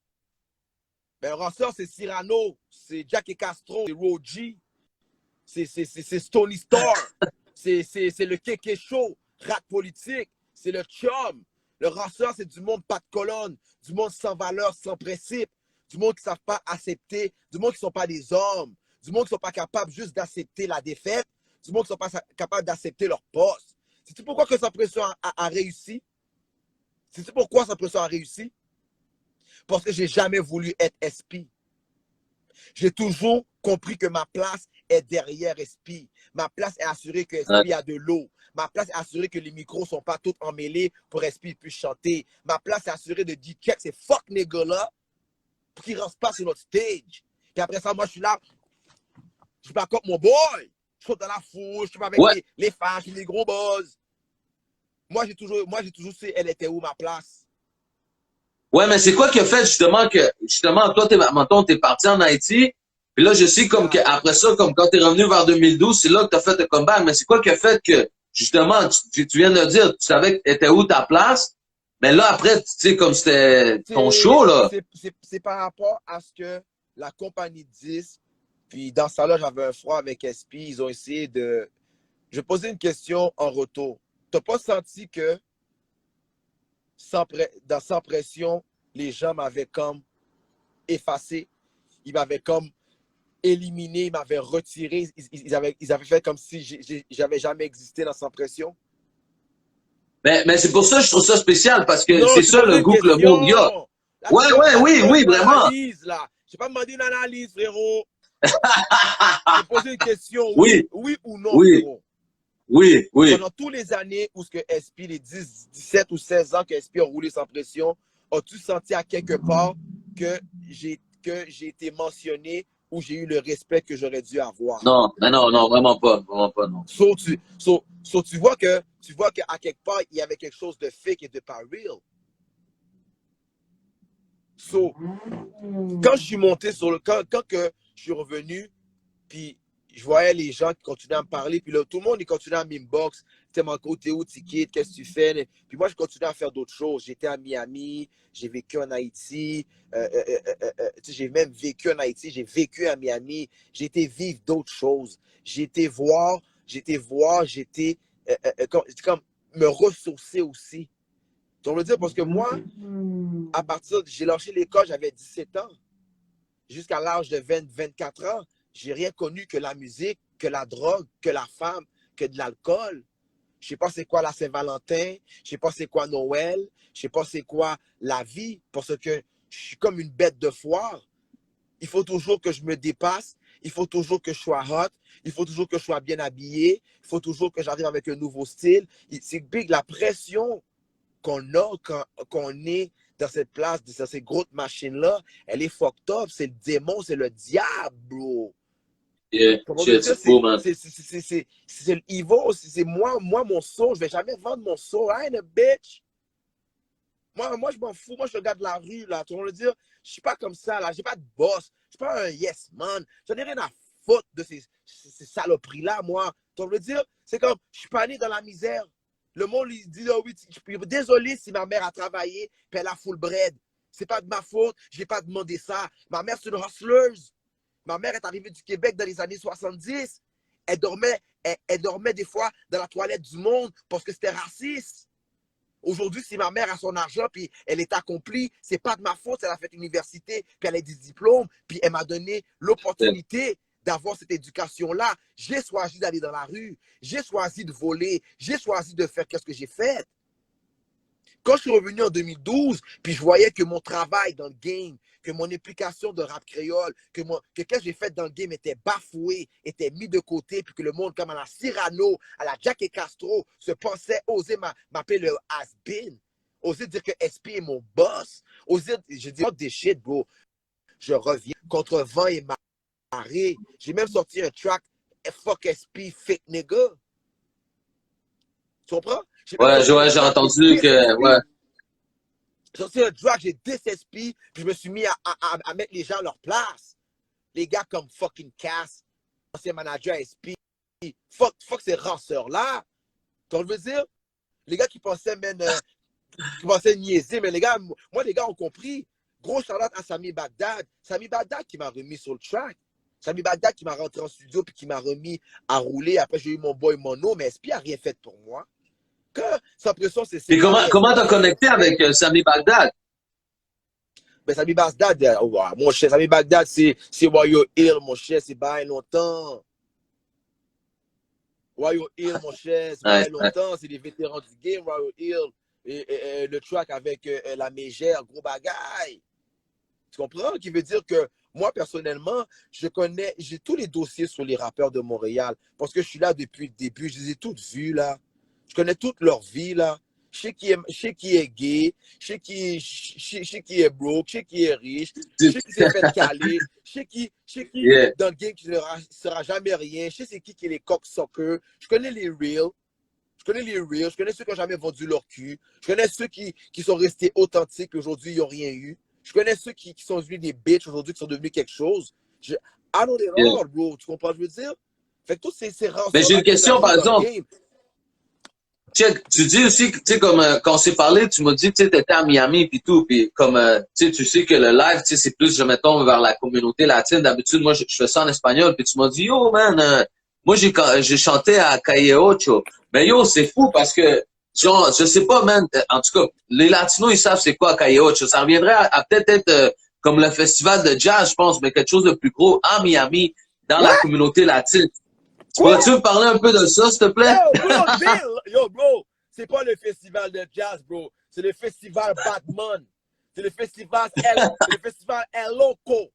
Ben, un ranceur, c'est Cyrano, c'est Jackie Castro, c'est Roji, c'est Stony Star, c'est le Kéké Show, Rat Politique, c'est le Chum. Le ranceur, c'est du monde pas de colonne, du monde sans valeur, sans principe, du monde qui ne savent pas accepter, du monde qui ne sont pas des hommes, du monde qui ne sont pas capables juste d'accepter la défaite, du monde qui ne sont pas capables d'accepter leur poste. Sais-tu pourquoi que Sans Pression a réussi? Sais-tu pourquoi Sans Pression a réussi? Parce que je n'ai jamais voulu être SP. J'ai toujours compris que ma place est derrière SP. Ma place est assurée que SP a de l'eau. Ma place est assurée que les micros ne sont pas tous emmêlés pour SP puisse chanter. Ma place est assurée de dire check ces fuck niggas-là pour qu'ils ne rentrent pas sur notre stage. Et après ça, moi, je suis là. Je back up mon boy. Je saute dans la foule. Je suis avec les fans, les gros buzz. Moi, j'ai toujours su elle était où ma place. Ouais, mais c'est quoi qui a fait justement toi, t'es parti en Haïti, puis là, je sais comme qu'après ça, comme quand t'es revenu vers 2012, c'est là que t'as fait le comeback, mais c'est quoi qui a fait que, justement, tu viens de dire, tu savais était où ta place, mais là, après, tu sais, comme c'était ton show, là. C'est par rapport à ce que la compagnie 10, puis dans ça là, j'avais un froid avec SP, ils ont essayé de... Je posais une question en retour. T'as pas senti que dans Sans Pression, les gens m'avaient comme effacé, ils m'avaient comme éliminé, ils m'avaient retiré, ils avaient fait comme si j'avais jamais existé dans Sans Pression? Mais c'est pour ça que je trouve ça spécial, parce que c'est ça le goût que le monde y a. Oui, vraiment. Je n'ai pas demandé une analyse, frérot. J'ai posé une question, oui ou non, frérot. Oui. Pendant toutes les années où que SP, les 17 ou 16 ans que SP a roulé Sans Pression, as-tu senti à quelque part que j'ai été mentionné ou j'ai eu le respect que j'aurais dû avoir? Non, vraiment pas, non. Tu vois qu'à quelque part, il y avait quelque chose de fake et de pas real. So, quand je suis monté sur le... Quand que je suis revenu, puis je voyais les gens qui continuaient à me parler, puis là, tout le monde, il continuait à m'inbox. Tu sais, Manco, t'es où, Ticket, qu'est-ce que tu fais? Puis moi, je continuais à faire d'autres choses. J'étais à Miami, j'ai vécu en Haïti, tu sais, j'ai même vécu en Haïti, j'ai vécu à Miami, j'ai été vivre d'autres choses. J'ai été voir, comme me ressourcer aussi. Tu veux dire, parce que moi, à partir, j'ai lâché l'école, j'avais 17 ans. Jusqu'à l'âge de 24 ans, j'ai rien connu que la musique, que la drogue, que la femme, que de l'alcool. Je sais pas c'est quoi la Saint-Valentin, je sais pas c'est quoi Noël, je sais pas c'est quoi la vie, parce que je suis comme une bête de foire. Il faut toujours que je me dépasse, il faut toujours que je sois hot, il faut toujours que je sois bien habillé, il faut toujours que j'arrive avec un nouveau style. C'est big, la pression qu'on a quand on est dans cette place, dans ces grosses machines-là, elle est fucked up. C'est le démon, c'est le diable, bro. Yeah, Comment shit, dire, c'est fou, man. c'est le evil, c'est moi, mon soul. Je vais jamais vendre mon soul. I ain't a bitch. Moi, je m'en fous. Moi, je regarde la rue, là. Tu vas me dire, je suis pas comme ça, là. J'ai pas de boss. Je suis pas un yes man. J'en ai rien à foutre de ces saloperies-là, moi. Tu vas me dire, c'est comme, je suis pas né dans la misère. Le monde lui dit, oh oui, je suis désolé si ma mère a travaillé, puis elle a full bread. C'est pas de ma faute, j'ai pas demandé ça. Ma mère, c'est une hustleuse. Ma mère est arrivée du Québec dans les années 70. Elle dormait des fois dans la toilette du monde parce que c'était raciste. Aujourd'hui, si ma mère a son argent puis elle est accomplie, c'est pas de ma faute. Elle a fait l'université, puis elle a des diplômes, puis elle m'a donné l'opportunité d'avoir cette éducation-là. J'ai choisi d'aller dans la rue, j'ai choisi de voler, j'ai choisi de faire qu'est-ce que j'ai fait. Quand je suis revenu en 2012, puis je voyais que mon travail dans le game, que mon implication de rap créole, que ce que j'ai fait dans le game était bafoué, était mis de côté, puis que le monde comme à la Cyrano, à la Jack et Castro, se pensait oser m'appeler le has-been, oser dire que SP est mon boss, oser, je dis des shit, bro. Je reviens contre vent et marée. J'ai même sorti un track, fuck SP, fake nigga. Tu comprends? Ouais, j'ai entendu que, ouais. J'ai sorti un track, j'ai 10 SP, puis je me suis mis à mettre les gens à leur place. Les gars comme fucking Cass, ancien manager SP, fuck ces ranceurs-là. Tu veux dire? Les gars qui pensaient niaiser, mais les gars, moi, les gars ont compris. Gros shout-out à Sami Bagdad. Sami Bagdad qui m'a remis sur le track. Sami Bagdad qui m'a rentré en studio puis qui m'a remis à rouler. Après, j'ai eu mon boy Mono, mais SP n'a rien fait pour moi. Sans pression, c'est Et comment t'as connecté avec Sami Bagdad? Ben, Sami Bagdad, mon cher, Sami Bagdad, c'est Wayo Hill, mon cher, c'est pas longtemps. Wayo Hill, mon cher, c'est pas longtemps, c'est des vétérans du game, Wayo Hill. Et le track avec la mégère, gros bagaille. Tu comprends? Qui veut dire que moi, personnellement, j'ai tous les dossiers sur les rappeurs de Montréal parce que je suis là depuis le début. Je les ai toutes vues, là. Je connais toute leur vie, là. Je sais qui est gay, je sais qui est broke, je sais qui est riche, je sais qui s'est fait caler, je sais qui dans le game qui ne sera jamais rien, je sais c'est qui est les cocksuckers. Je connais les reals. Je connais ceux qui n'ont jamais vendu leur cul. Je connais ceux qui sont restés authentiques, aujourd'hui, ils n'ont rien eu. Je connais ceux qui sont devenus des bitches aujourd'hui, qui sont devenus quelque chose. I know it all, bro. Tu comprends ce que je veux dire? Fait que tous ces rançons. Mais j'ai une question, par exemple. Check, tu dis aussi, tu sais, comme quand on s'est parlé, tu m'as dit que tu étais à Miami puis tout, puis comme tu sais que le live, tu sais, c'est plus, je mettons, vers la communauté latine. D'habitude, moi, je fais ça en espagnol, puis tu m'as dit, yo, man, moi, j'ai chanté à Calle Ocho. Mais yo, c'est fou parce que, genre, je sais pas, man, en tout cas, les Latinos, ils savent c'est quoi Calle Ocho. Ça reviendrait à peut-être être comme le festival de jazz, je pense, mais quelque chose de plus gros à Miami, dans la communauté latine. Pourrais-tu me parler un peu de ça, s'il te plaît? Yo, bro, c'est pas le festival de jazz, bro. C'est le festival Batman. C'est le festival El Loco.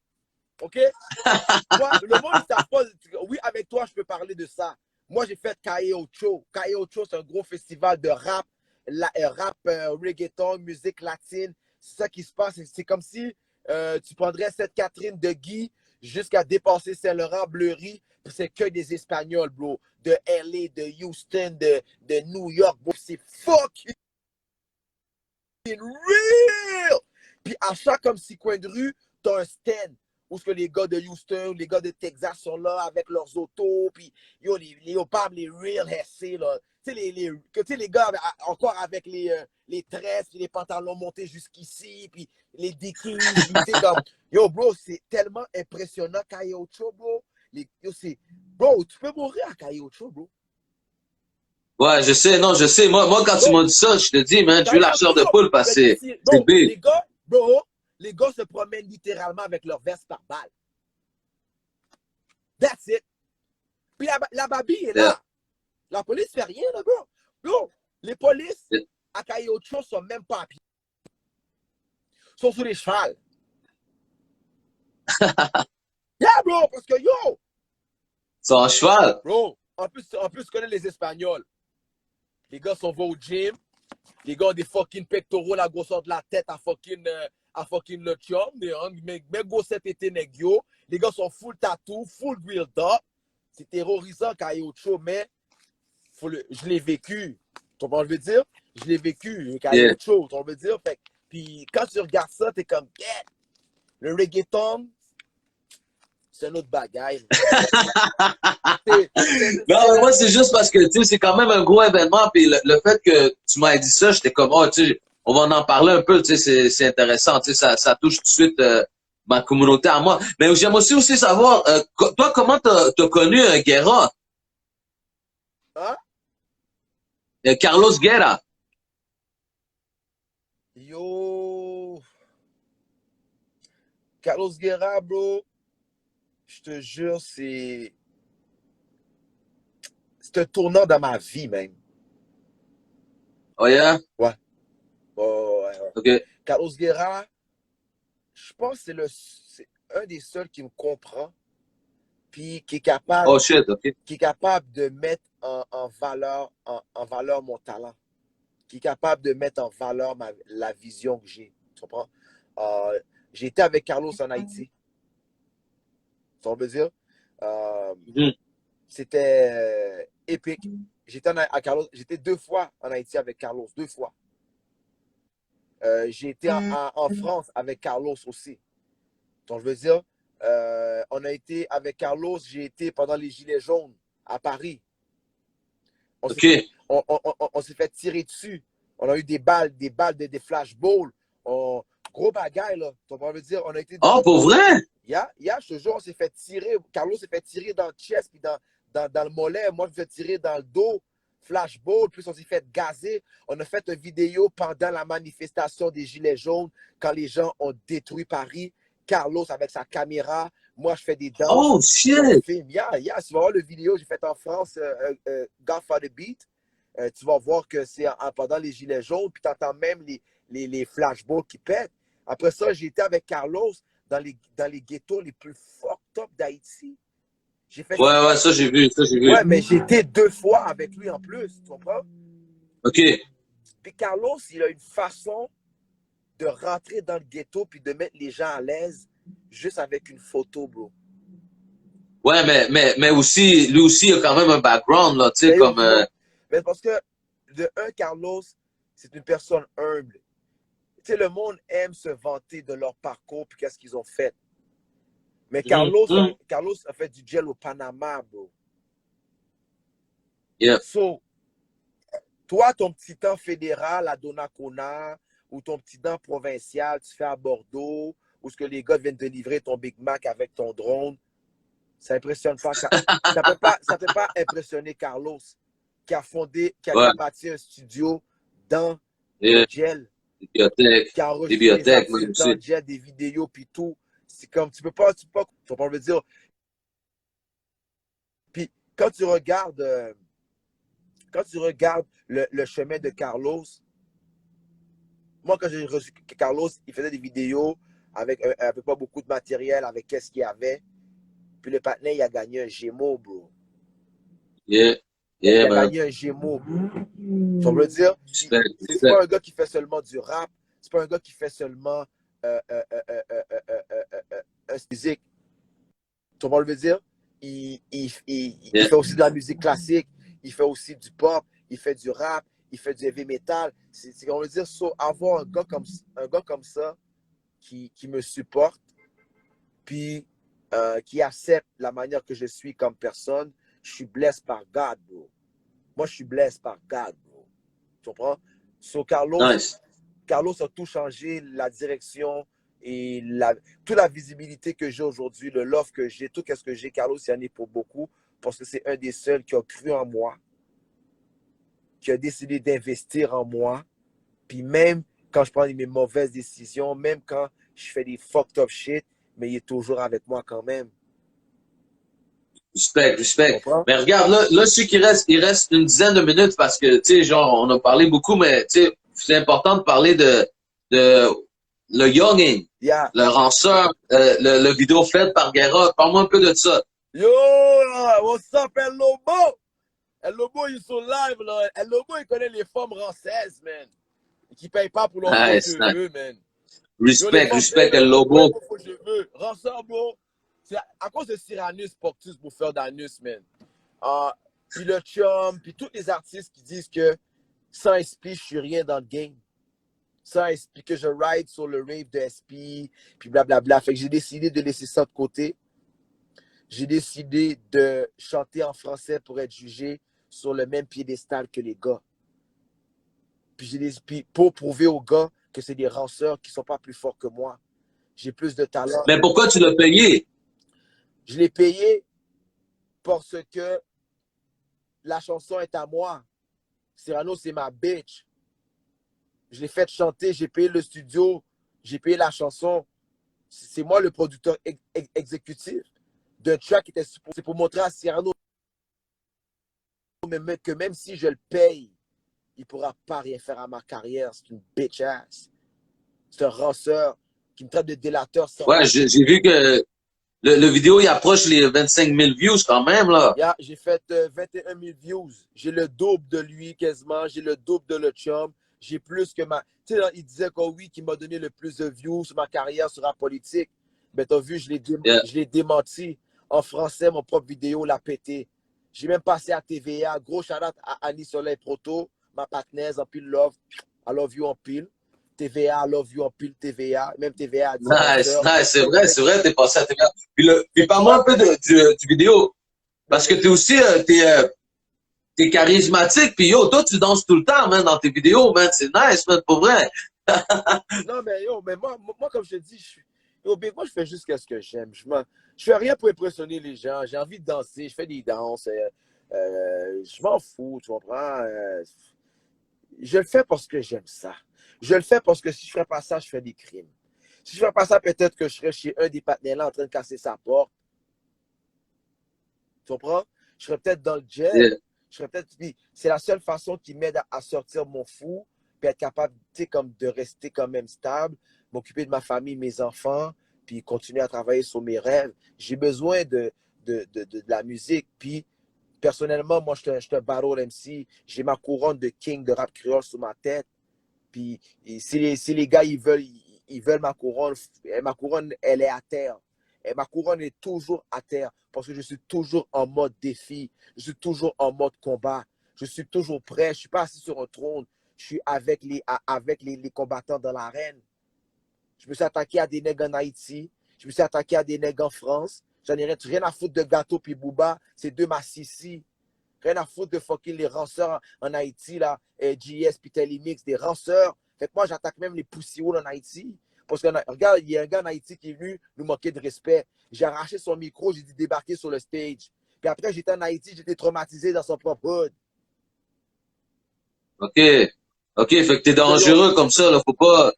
OK? Moi, le monde ne savent pas. Oui, avec toi, je peux parler de ça. Moi, j'ai fait Calle Ocho. Calle Ocho, c'est un gros festival de rap, reggaeton, musique latine. C'est ça qui se passe. C'est comme si tu prendrais cette Catherine de Guy jusqu'à dépasser Saint-Laurent, Bleury. C'est que des Espagnols, bro. De LA, de Houston, de New York, bro. C'est fucking real! Puis à chaque comme si coin de rue, t'as un stand où ce que les gars de Houston, les gars de Texas sont là avec leurs autos, puis yo, les léopards, les real SC, là. Tu sais, les gars encore avec les tresses, puis les pantalons montés jusqu'ici, puis les dickies, puis tu sais, comme, yo, bro, c'est tellement impressionnant, Calle Ocho, bro. Bro, tu peux mourir à Calle Ocho, bro. Ouais, je sais, non, je sais. Moi, quand tu m'as dit ça, je te dis, man, tu veux la chair de poule parce que c'est big. Les gars se promènent littéralement avec leur veste par balle. That's it. Puis la babille est là. Yeah. La police fait rien, là, bro. Bro, les polices Yeah. à Calle Ocho sont même pas à pied. Ils sont sur les chevals. Yeah, bro, parce que yo, C'est en cheval. bro, en plus, tu connais les Espagnols. Les gars sont au gym. Les gars ont des fucking pectoraux, la grosseur de la tête à fucking le chum. Mais gros cet été, négio. Les gars sont full tattoo, full grilled up. C'est terrorisant quand il y a autre chose, mais je l'ai vécu. Tu comprends ce que je veux dire? Je l'ai vécu quand il y a autre chose. Tu veux dire? Puis quand tu regardes ça, t'es comme, yeah, le reggaeton, c'est un autre bagaille. Non, mais moi, c'est juste parce que, tu sais, c'est quand même un gros événement. Puis le fait que tu m'as dit ça, j'étais comme, oh, tu sais, on va en parler un peu, tu sais, c'est intéressant. Tu sais, ça touche tout de suite ma communauté à moi. Mais j'aime aussi savoir, toi, comment t'as connu Guerra? Hein? Carlos Guerra. Yo! Carlos Guerra, bro, je te jure, c'est un tournant dans ma vie, même. Oh yeah? Ouais. Oh, ouais. OK. Carlos Guerra, je pense que c'est un des seuls qui me comprend, puis qui est capable, Oh shit, OK. qui est capable de mettre en valeur mon talent, qui est capable de mettre en valeur la vision que j'ai. Tu comprends? J'ai été avec Carlos en Haïti. Ça veut dire? C'était épique. J'étais 2 fois en Haïti avec Carlos, 2 fois. J'ai été en France avec Carlos aussi. Donc, je veux dire, on a été avec Carlos, j'ai été pendant les Gilets jaunes à Paris. On s'est fait tirer dessus. On a eu des balles, des flashballs. Gros bagaille, là. Donc, on veut dire, on a été... Oh, pour vrai? Je te jure, on s'est fait tirer. Carlos s'est fait tirer dans le chest puis dans le mollet. Moi, je me suis fait tirer dans le dos. Flashball, puis on s'est fait gazer. On a fait une vidéo pendant la manifestation des Gilets jaunes, quand les gens ont détruit Paris. Carlos avec sa caméra. Moi, je fais des danses. Oh, shit! Tu vas voir le vidéo que j'ai fait en France, Godfather Beat. Tu vas voir que c'est pendant les Gilets jaunes, puis tu entends même les flashballs qui pètent. Après ça, j'ai été avec Carlos dans les ghettos les plus fucked up d'Haïti. Ouais, ça j'ai vu. Ouais, mais j'ai été 2 fois avec lui en plus, tu comprends? OK. Puis Carlos, il a une façon de rentrer dans le ghetto puis de mettre les gens à l'aise juste avec une photo, bro. Ouais, mais aussi, lui aussi, il a quand même un background, là, tu sais, comme... Mais parce que, de un, Carlos, c'est une personne humble. Tu sais, le monde aime se vanter de leur parcours puis qu'est-ce qu'ils ont fait. Mais Carlos a fait du gel au Panama, bro. Yeah. So, toi, ton petit temps fédéral à Donnacona ou ton petit temps provincial, tu fais à Bordeaux, où ce que les gars viennent te livrer ton Big Mac avec ton drone, ça impressionne pas. Ça peut pas impressionner Carlos, qui a bâti un studio dans le gel. Bibliothèque. Qui a enregistré des artistes dans le gel, des vidéos, puis tout. C'est comme, tu peux pas le dire. Puis, quand tu regardes le chemin de Carlos, moi, quand j'ai reçu Carlos, il faisait des vidéos avec pas beaucoup de matériel, avec qu'est-ce qu'il y avait. Puis le partenaire, il a gagné un Gémeaux, bro. Il a gagné un Gémeaux, bro. Ça veut dire, c'est pas un gars qui fait seulement du rap, c'est pas un gars qui fait seulement musique. Tu vois, le veut dire? Il fait aussi de la musique classique, il fait aussi du pop, il fait du rap, il fait du heavy metal. On veut dire, avoir un gars comme ça, qui me supportent, puis qui acceptent la manière que je suis comme personne. Je suis blessé par God, bro. Moi, je suis blessé par God, bro. Tu comprends? So, Nice. Carlos a tout changé, la direction et toute la visibilité que j'ai aujourd'hui, le love que j'ai, tout ce que j'ai. Carlos y en est pour beaucoup parce que c'est un des seuls qui a cru en moi, qui a décidé d'investir en moi. Puis même quand je prends mes mauvaises décisions, même quand je fais des fucked up shit, mais il est toujours avec moi quand même. Respect, Tu respect. comprends? Mais regarde, là, je sais il reste une dizaine de minutes parce que, tu sais, genre, on a parlé beaucoup, mais, tu sais, c'est important de parler de le Youngin, Yeah. le ranceur, le vidéo fait par Guerra. Parle-moi un peu de ça. Yo, what's up, El Lobo? El Lobo, ils sont live, là. El Lobo, il connaît les femmes rancaises, man. Qui payent pas pour leurs faux Nice, nice. cheveux, man. Yo, les Respect, femmes respect, payent El pour Lobo. faux cheveux. Ranceur, bro. C'est à cause de Cyrannus Poctus pour faire d'anus, man. Puis le chum, puis tous les artistes qui disent que sans SP, je suis rien dans le game. Sans SP, que je ride sur le rave de SP, puis blablabla. Fait que j'ai décidé de laisser ça de côté. J'ai décidé de chanter en français pour être jugé sur le même piédestal que les gars. Puis pour prouver aux gars que c'est des ranceurs qui ne sont pas plus forts que moi. J'ai plus de talent. Mais pourquoi tu l'as payé? Je l'ai payé parce que la chanson est à moi. Cyrano, c'est ma bitch. Je l'ai fait chanter, j'ai payé le studio, j'ai payé la chanson. C'est moi le producteur exécutif d'un track qui était supposé pour montrer à Cyrano que même si je le paye, il ne pourra pas rien faire à ma carrière. C'est une bitch ass. C'est un ranceur qui me traite de délateur. Ouais, j'ai vu que le vidéo, il approche les 25 000 views quand même, là. Yeah, j'ai fait 21 000 views. J'ai le double de lui quasiment. J'ai le double de le chum. J'ai plus que ma... Tu sais, il disait que oui, qu'il m'a donné le plus de views sur ma carrière sur la politique. Mais t'as vu, je l'ai démenti. En français, mon propre vidéo l'a pété. J'ai même passé à TVA. Gros shout-out à Annie Soleil Proto, ma partenaire en pile love. I love you en pile. TVA, I love you en pile TVA. Même TVA a dit. Nice, nice, c'est vrai, t'es passé à TVA. Puis parle-moi un peu du vidéo. Parce que t'es aussi, t'es charismatique, puis yo, toi, tu danses tout le temps, man, dans tes vidéos, man. C'est nice, man, pour vrai. Non, mais yo, mais moi, comme je te dis, moi, je fais juste ce que j'aime. Je fais rien pour impressionner les gens. J'ai envie de danser, je fais des danses. Je m'en fous, tu comprends? Je le fais parce que j'aime ça. Je le fais parce que si je ne ferais pas ça, je fais des crimes. Si je ne ferais pas ça, peut-être que je serais chez un des partenaires là en train de casser sa porte. Tu comprends? Je serais peut-être dans le jet. Yeah. Je serais peut-être. C'est la seule façon qui m'aide à sortir mon fou, puis être capable, tu sais, comme de rester quand même stable, m'occuper de ma famille, mes enfants, puis continuer à travailler sur mes rêves. J'ai besoin de la musique. Puis, personnellement, moi, je suis un battle MC. J'ai ma couronne de king de rap créole sur ma tête. Puis, si les gars, ils veulent ma couronne, elle est à terre. Et ma couronne est toujours à terre parce que je suis toujours en mode défi. Je suis toujours en mode combat. Je suis toujours prêt. Je ne suis pas assis sur un trône. Je suis avec les combattants dans l'arène. Je me suis attaqué à des nègres en Haïti. Je me suis attaqué à des nègres en France. J'en ai rien à foutre de Gâteau puis Booba. C'est deux massissi. Rien à foutre de fucking les ranceurs en Haïti, là. JS puis Telemix, des ranceurs. Fait que moi, j'attaque même les poussioules en Haïti. Parce que, regarde, il y a un gars en Haïti qui est venu nous manquer de respect. J'ai arraché son micro, j'ai dit débarquer sur le stage. Puis après, j'étais en Haïti, j'étais traumatisé dans son propre hood. OK. OK, fait que t'es dangereux comme ça, là. Faut pas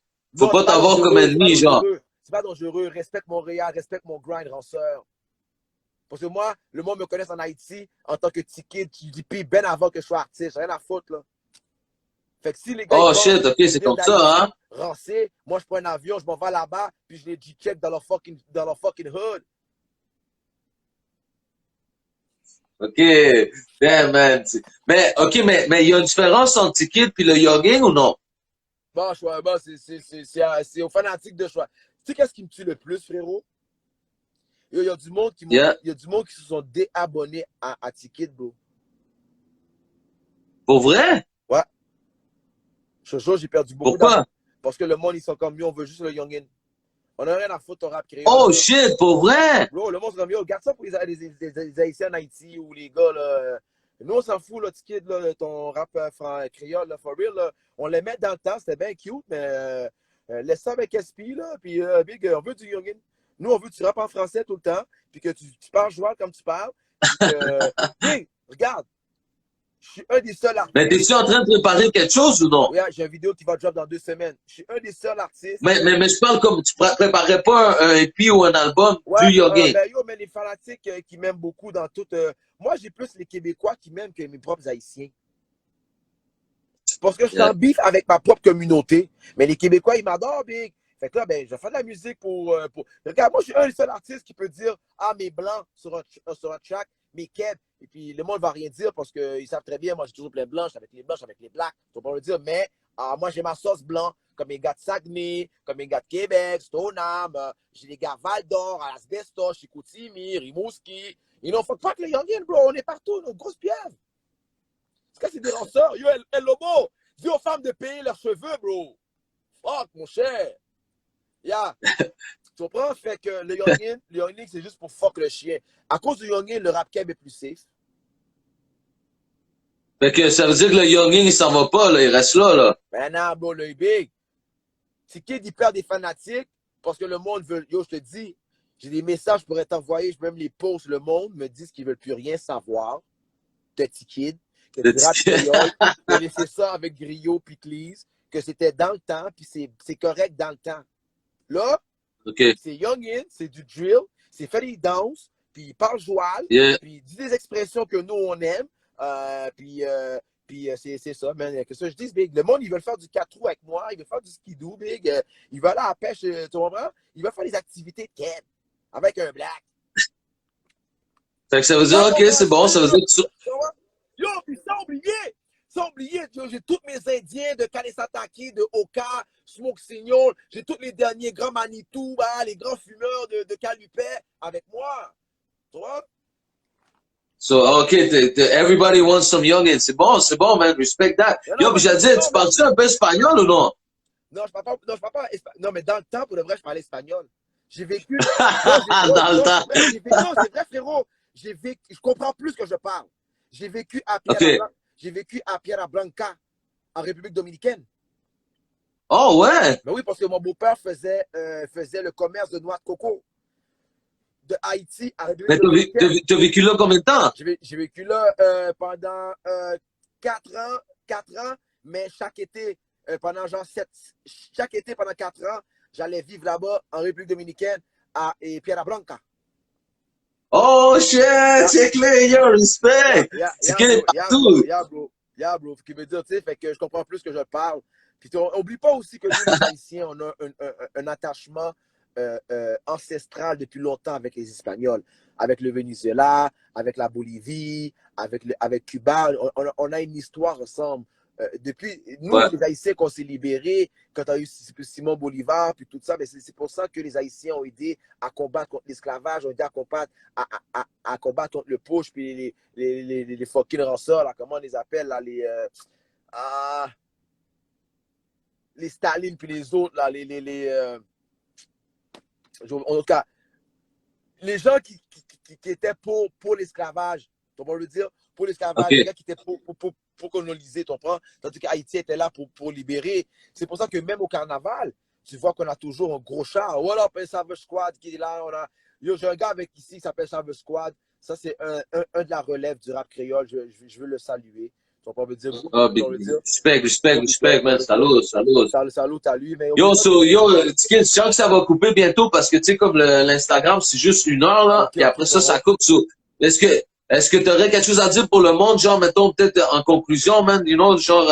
t'avoir comme ennemi, genre. C'est pas dangereux. Respecte Montréal, respecte mon grind, ranceur. Parce que moi, le monde me connaît en Haïti en tant que ticket, JP, ben avant que je sois artiste. J'ai rien à foutre, là. Fait que si les gars. Oh shit, OK, c'est comme ça, hein? Rancé, moi, je prends un avion, je m'en vais là-bas, puis je les G-check dans leur fucking hood. OK. Damn, man. Mais, OK, mais il y a une différence entre Ticket puis le jogging ou non? Bon, c'est aux fanatiques de choix. Tu sais qu'est-ce qui me tue le plus, frérot? Il y a du monde il y a du monde qui se sont déabonnés à Ticket, bro. Pour vrai? Ouais. J'ai perdu beaucoup Pourquoi? Parce que le monde, ils sont comme lui, on veut juste le youngin. On a rien à foutre au rap créole. Oh Là. shit, pour vrai? Bro, le monde se dit, yo, garde ça pour les Haïtiens en Haïti ou les gars, là. Nous, on s'en fout, là, tu kid, là, ton rap créole, là, for real, là. On les met dans le temps, c'était bien cute, mais laisse ça avec SP, là, puis Big, on veut du youngin. Nous, on veut que tu rappes en français tout le temps, puis que tu parles joual comme tu parles, puis que, Big, regarde, je suis un des seuls Mais artistes. t'es-tu en train de préparer quelque chose ou non? Oui, j'ai une vidéo qui va drop dans 2 semaines. Je suis un des seuls artistes. Mais je parle comme tu préparais pas un EP ou un album Ouais, du yogging. ben yo, mais les fanatiques qui m'aiment beaucoup dans tout. Moi, j'ai plus les Québécois qui m'aiment que mes propres Haïtiens. Parce que je suis en bif avec ma propre communauté. Mais les Québécois, ils m'adorent, big. Fait que là, ben, je fais de la musique pour. Regarde, moi, je suis un des seuls artistes qui peut dire ah, mes blancs sur un track, mes keb. Et puis, le monde ne va rien dire parce qu'ils savent très bien, moi, j'ai toujours plein de blanches avec les blanches, avec les blacks. Ils vont pas le dire, mais moi, j'ai ma sauce blanc, comme les gars de Saguenay, comme les gars de Québec, Stoneham. J'ai les gars Val d'Or, à Asbestos, Chicoutimi, Rimouski. You know, fuck les youngins, bro. On est partout, nos grosses pieuvres. C'est des lanceurs. Yo, El Lobo, dis aux femmes de payer leurs cheveux, bro. Fuck, mon cher. Yeah. Tu comprends? Fait que le youngin, c'est juste pour fuck le chien. À cause du youngin, le rap keb est plus safe. Fait que ça veut dire que le youngin, il s'en va pas, là, il reste là, là. Ben non, bro, le big. C'est qui dit perd des fanatiques parce que le monde veut. Yo, je te dis, j'ai des messages pour t'envoyer, je peux même les poste. Le monde me dit qu'ils veulent plus rien savoir. Petit kid. Que du rap créole, de laisser ça avec Griot puis Cleese, que c'était dans le temps, puis c'est correct dans le temps. Là, Okay. c'est youngin, c'est du drill, c'est fait des danses, puis il parle joual, Yeah. puis il dit des expressions que nous, on aime, puis c'est ça, man. Que ça, je dis, big. Le monde, ils veulent faire du 4 roues avec moi, ils veulent faire du skidoo, big. Ils veulent aller à la pêche, tu comprends? Ils veulent faire des activités de keb avec un black. Fait que ça veut dire, ok, c'est bon, ça veut dire que tu... Yo, puis sans oublier, j'ai tous mes Indiens de Kanesatake, de Oka, Smoke Signal, j'ai tous les derniers grands Manitou, les grands fumeurs de Calupet avec moi. Tu vois? So, ok, everybody wants some youngin. C'est bon, man, respect that. Yo, puis j'allais dire, tu parles-tu un peu espagnol ou non? Non, je parle pas espagnol. Non, mais dans le temps, pour le vrai, je parlais espagnol. J'ai vécu. Dans le temps. Non, c'est vrai, frérot. Je comprends plus que je parle. J'ai vécu à Piedra Blanca, en République dominicaine. Oh, ouais. Mais oui, parce que mon beau-père faisait le commerce de noix de coco de Haïti à République dominicaine. Mais t'as vécu là combien de temps? J'ai vécu là pendant 4 ans, mais chaque été, pendant genre 7, chaque été pendant 4 ans, j'allais vivre là-bas en République dominicaine à Piedra Blanca. Oh shit, c'est clair, yo, respect. C'est qu'il est partout. Yeah, bro. Ce qui veut dire, tu sais, fait que je comprends plus que je parle. Puis oublie pas aussi que nous, les Haïtiens, on a un attachement ancestral depuis longtemps avec les Espagnols, avec le Venezuela, avec la Bolivie, avec Cuba. On a une histoire ensemble. Depuis, nous, les Haïtiens, qu'on s'est libérés, quand tu as eu Simon Bolivar, puis tout ça, mais c'est pour ça que les Haïtiens ont aidé à combattre contre l'esclavage, ont aidé à combattre, à combattre contre le push, puis les fucking ranceurs, là, comment on les appelle, là, les Staline, puis les autres, là, en tout cas, les gens qui étaient pour l'esclavage, tu vas le dire, pour l'esclavage, les gars qui étaient pour coloniser, tu comprends? Tandis qu'Haïti était là pour libérer. C'est pour ça que même au carnaval, tu vois qu'on a toujours un gros char. Voilà, on appelle Savage Squad qui est là. Yo, j'ai un gars avec ici qui s'appelle Savage Squad. Ça, c'est un de la relève du rap créole. Je veux le saluer. Tu vas pas me dire. Respect, man. Salut à lui. Mais yo, je sens que ça va couper bientôt parce que, tu sais, comme l'Instagram, c'est juste 1 heure, là. Okay, et après ça coupe. Est-ce que tu aurais quelque chose à dire pour le monde, genre, mettons, peut-être en conclusion, man, you know, genre,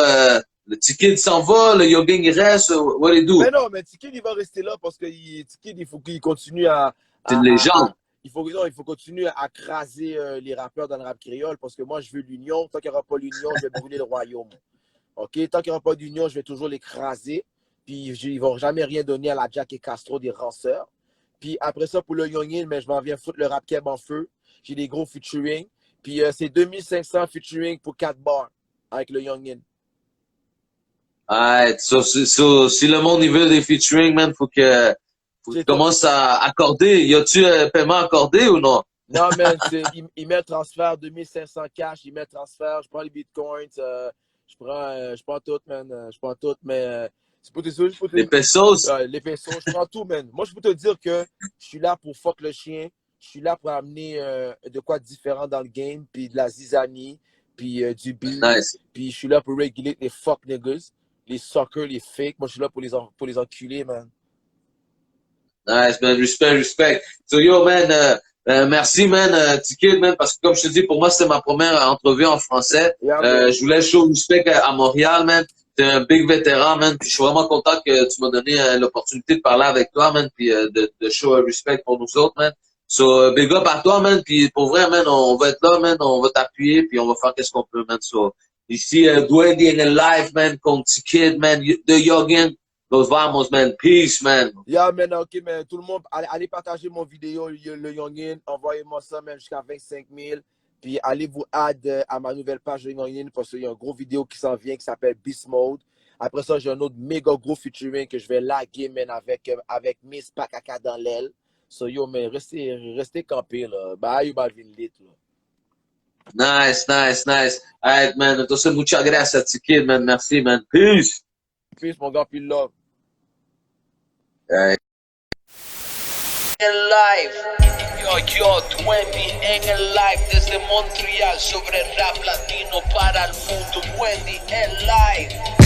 le T-Kid s'en va, le Yogging il reste, what do you do? Mais non, mais T-Kid, il va rester là parce que T-Kid, il faut qu'il continue c'est une légende. Il faut continuer à craser les rappeurs dans le rap créole parce que moi, je veux l'union. Tant qu'il n'y aura pas l'union, je vais brûler le royaume. OK? Tant qu'il n'y aura pas d'union, je vais toujours l'écraser. Puis, ils ne vont jamais rien donner à la Jack et Castro des ranceurs. Puis, après ça, pour le Youngin, mais je m'en viens foutre le rap keb en feu. J'ai des gros featuring. Puis, c'est 2500 featuring pour 4 bars avec le Youngin. Si le monde il veut des featuring, man, faut Faut que tu commences à accorder. Y a-tu paiement accordé ou non? Non, man, il met le transfert 2500 cash, il met le transfert, je prends les bitcoins, je prends tout, man. Je prends tout, mais c'est pour te Les pesos? les pesos, je prends tout, man. Moi, je peux te dire que je suis là pour fuck le chien. Je suis là pour amener de quoi de différent dans le game, puis de la zizanie, puis du beat. Nice. Puis je suis là pour réguler les fuck niggas, les suckers, les fakes. Moi, je suis là pour les enculer, man. Nice, man. Respect. So, yo, man, merci, man, T-Kid, man, parce que comme je te dis, pour moi, c'était ma première entrevue en français. Yeah, Je voulais show respect à Montréal, man. T'es un big vétéran, man. Puis je suis vraiment content que tu m'as donné l'opportunité de parler avec toi, man, puis de show respect pour nous autres, man. So, big up à toi, man. Puis pour vrai, man, on va être là, man. On va t'appuyer, puis on va faire qu'est-ce qu'on peut, man. So, ici, Dwayne in live, man, contre T-Kid, man. The Youngin. Nos vamos, man. Peace, man. Yeah, man, ok, man. Tout le monde, allez partager mon vidéo, le Youngin. Envoyez-moi ça, même jusqu'à 25 000. Puis allez vous add à ma nouvelle page de Youngin parce qu'il y a un gros vidéo qui s'en vient qui s'appelle Beast Mode. Après ça, j'ai un autre méga gros featuring que je vais laguer, man, avec Miss Pakaka dans l'aile. So, yo, man, restez campés, là. Bye, Balvin Lit, là. Nice. All right, man. Entonces, muchas gracias, T-Kid, man. Merci, man. Peace. Peace, mon gars, puis love. All right. En live, yo, Wendy en el live desde Montreal sobre rap latino para el mundo. Wendy en live.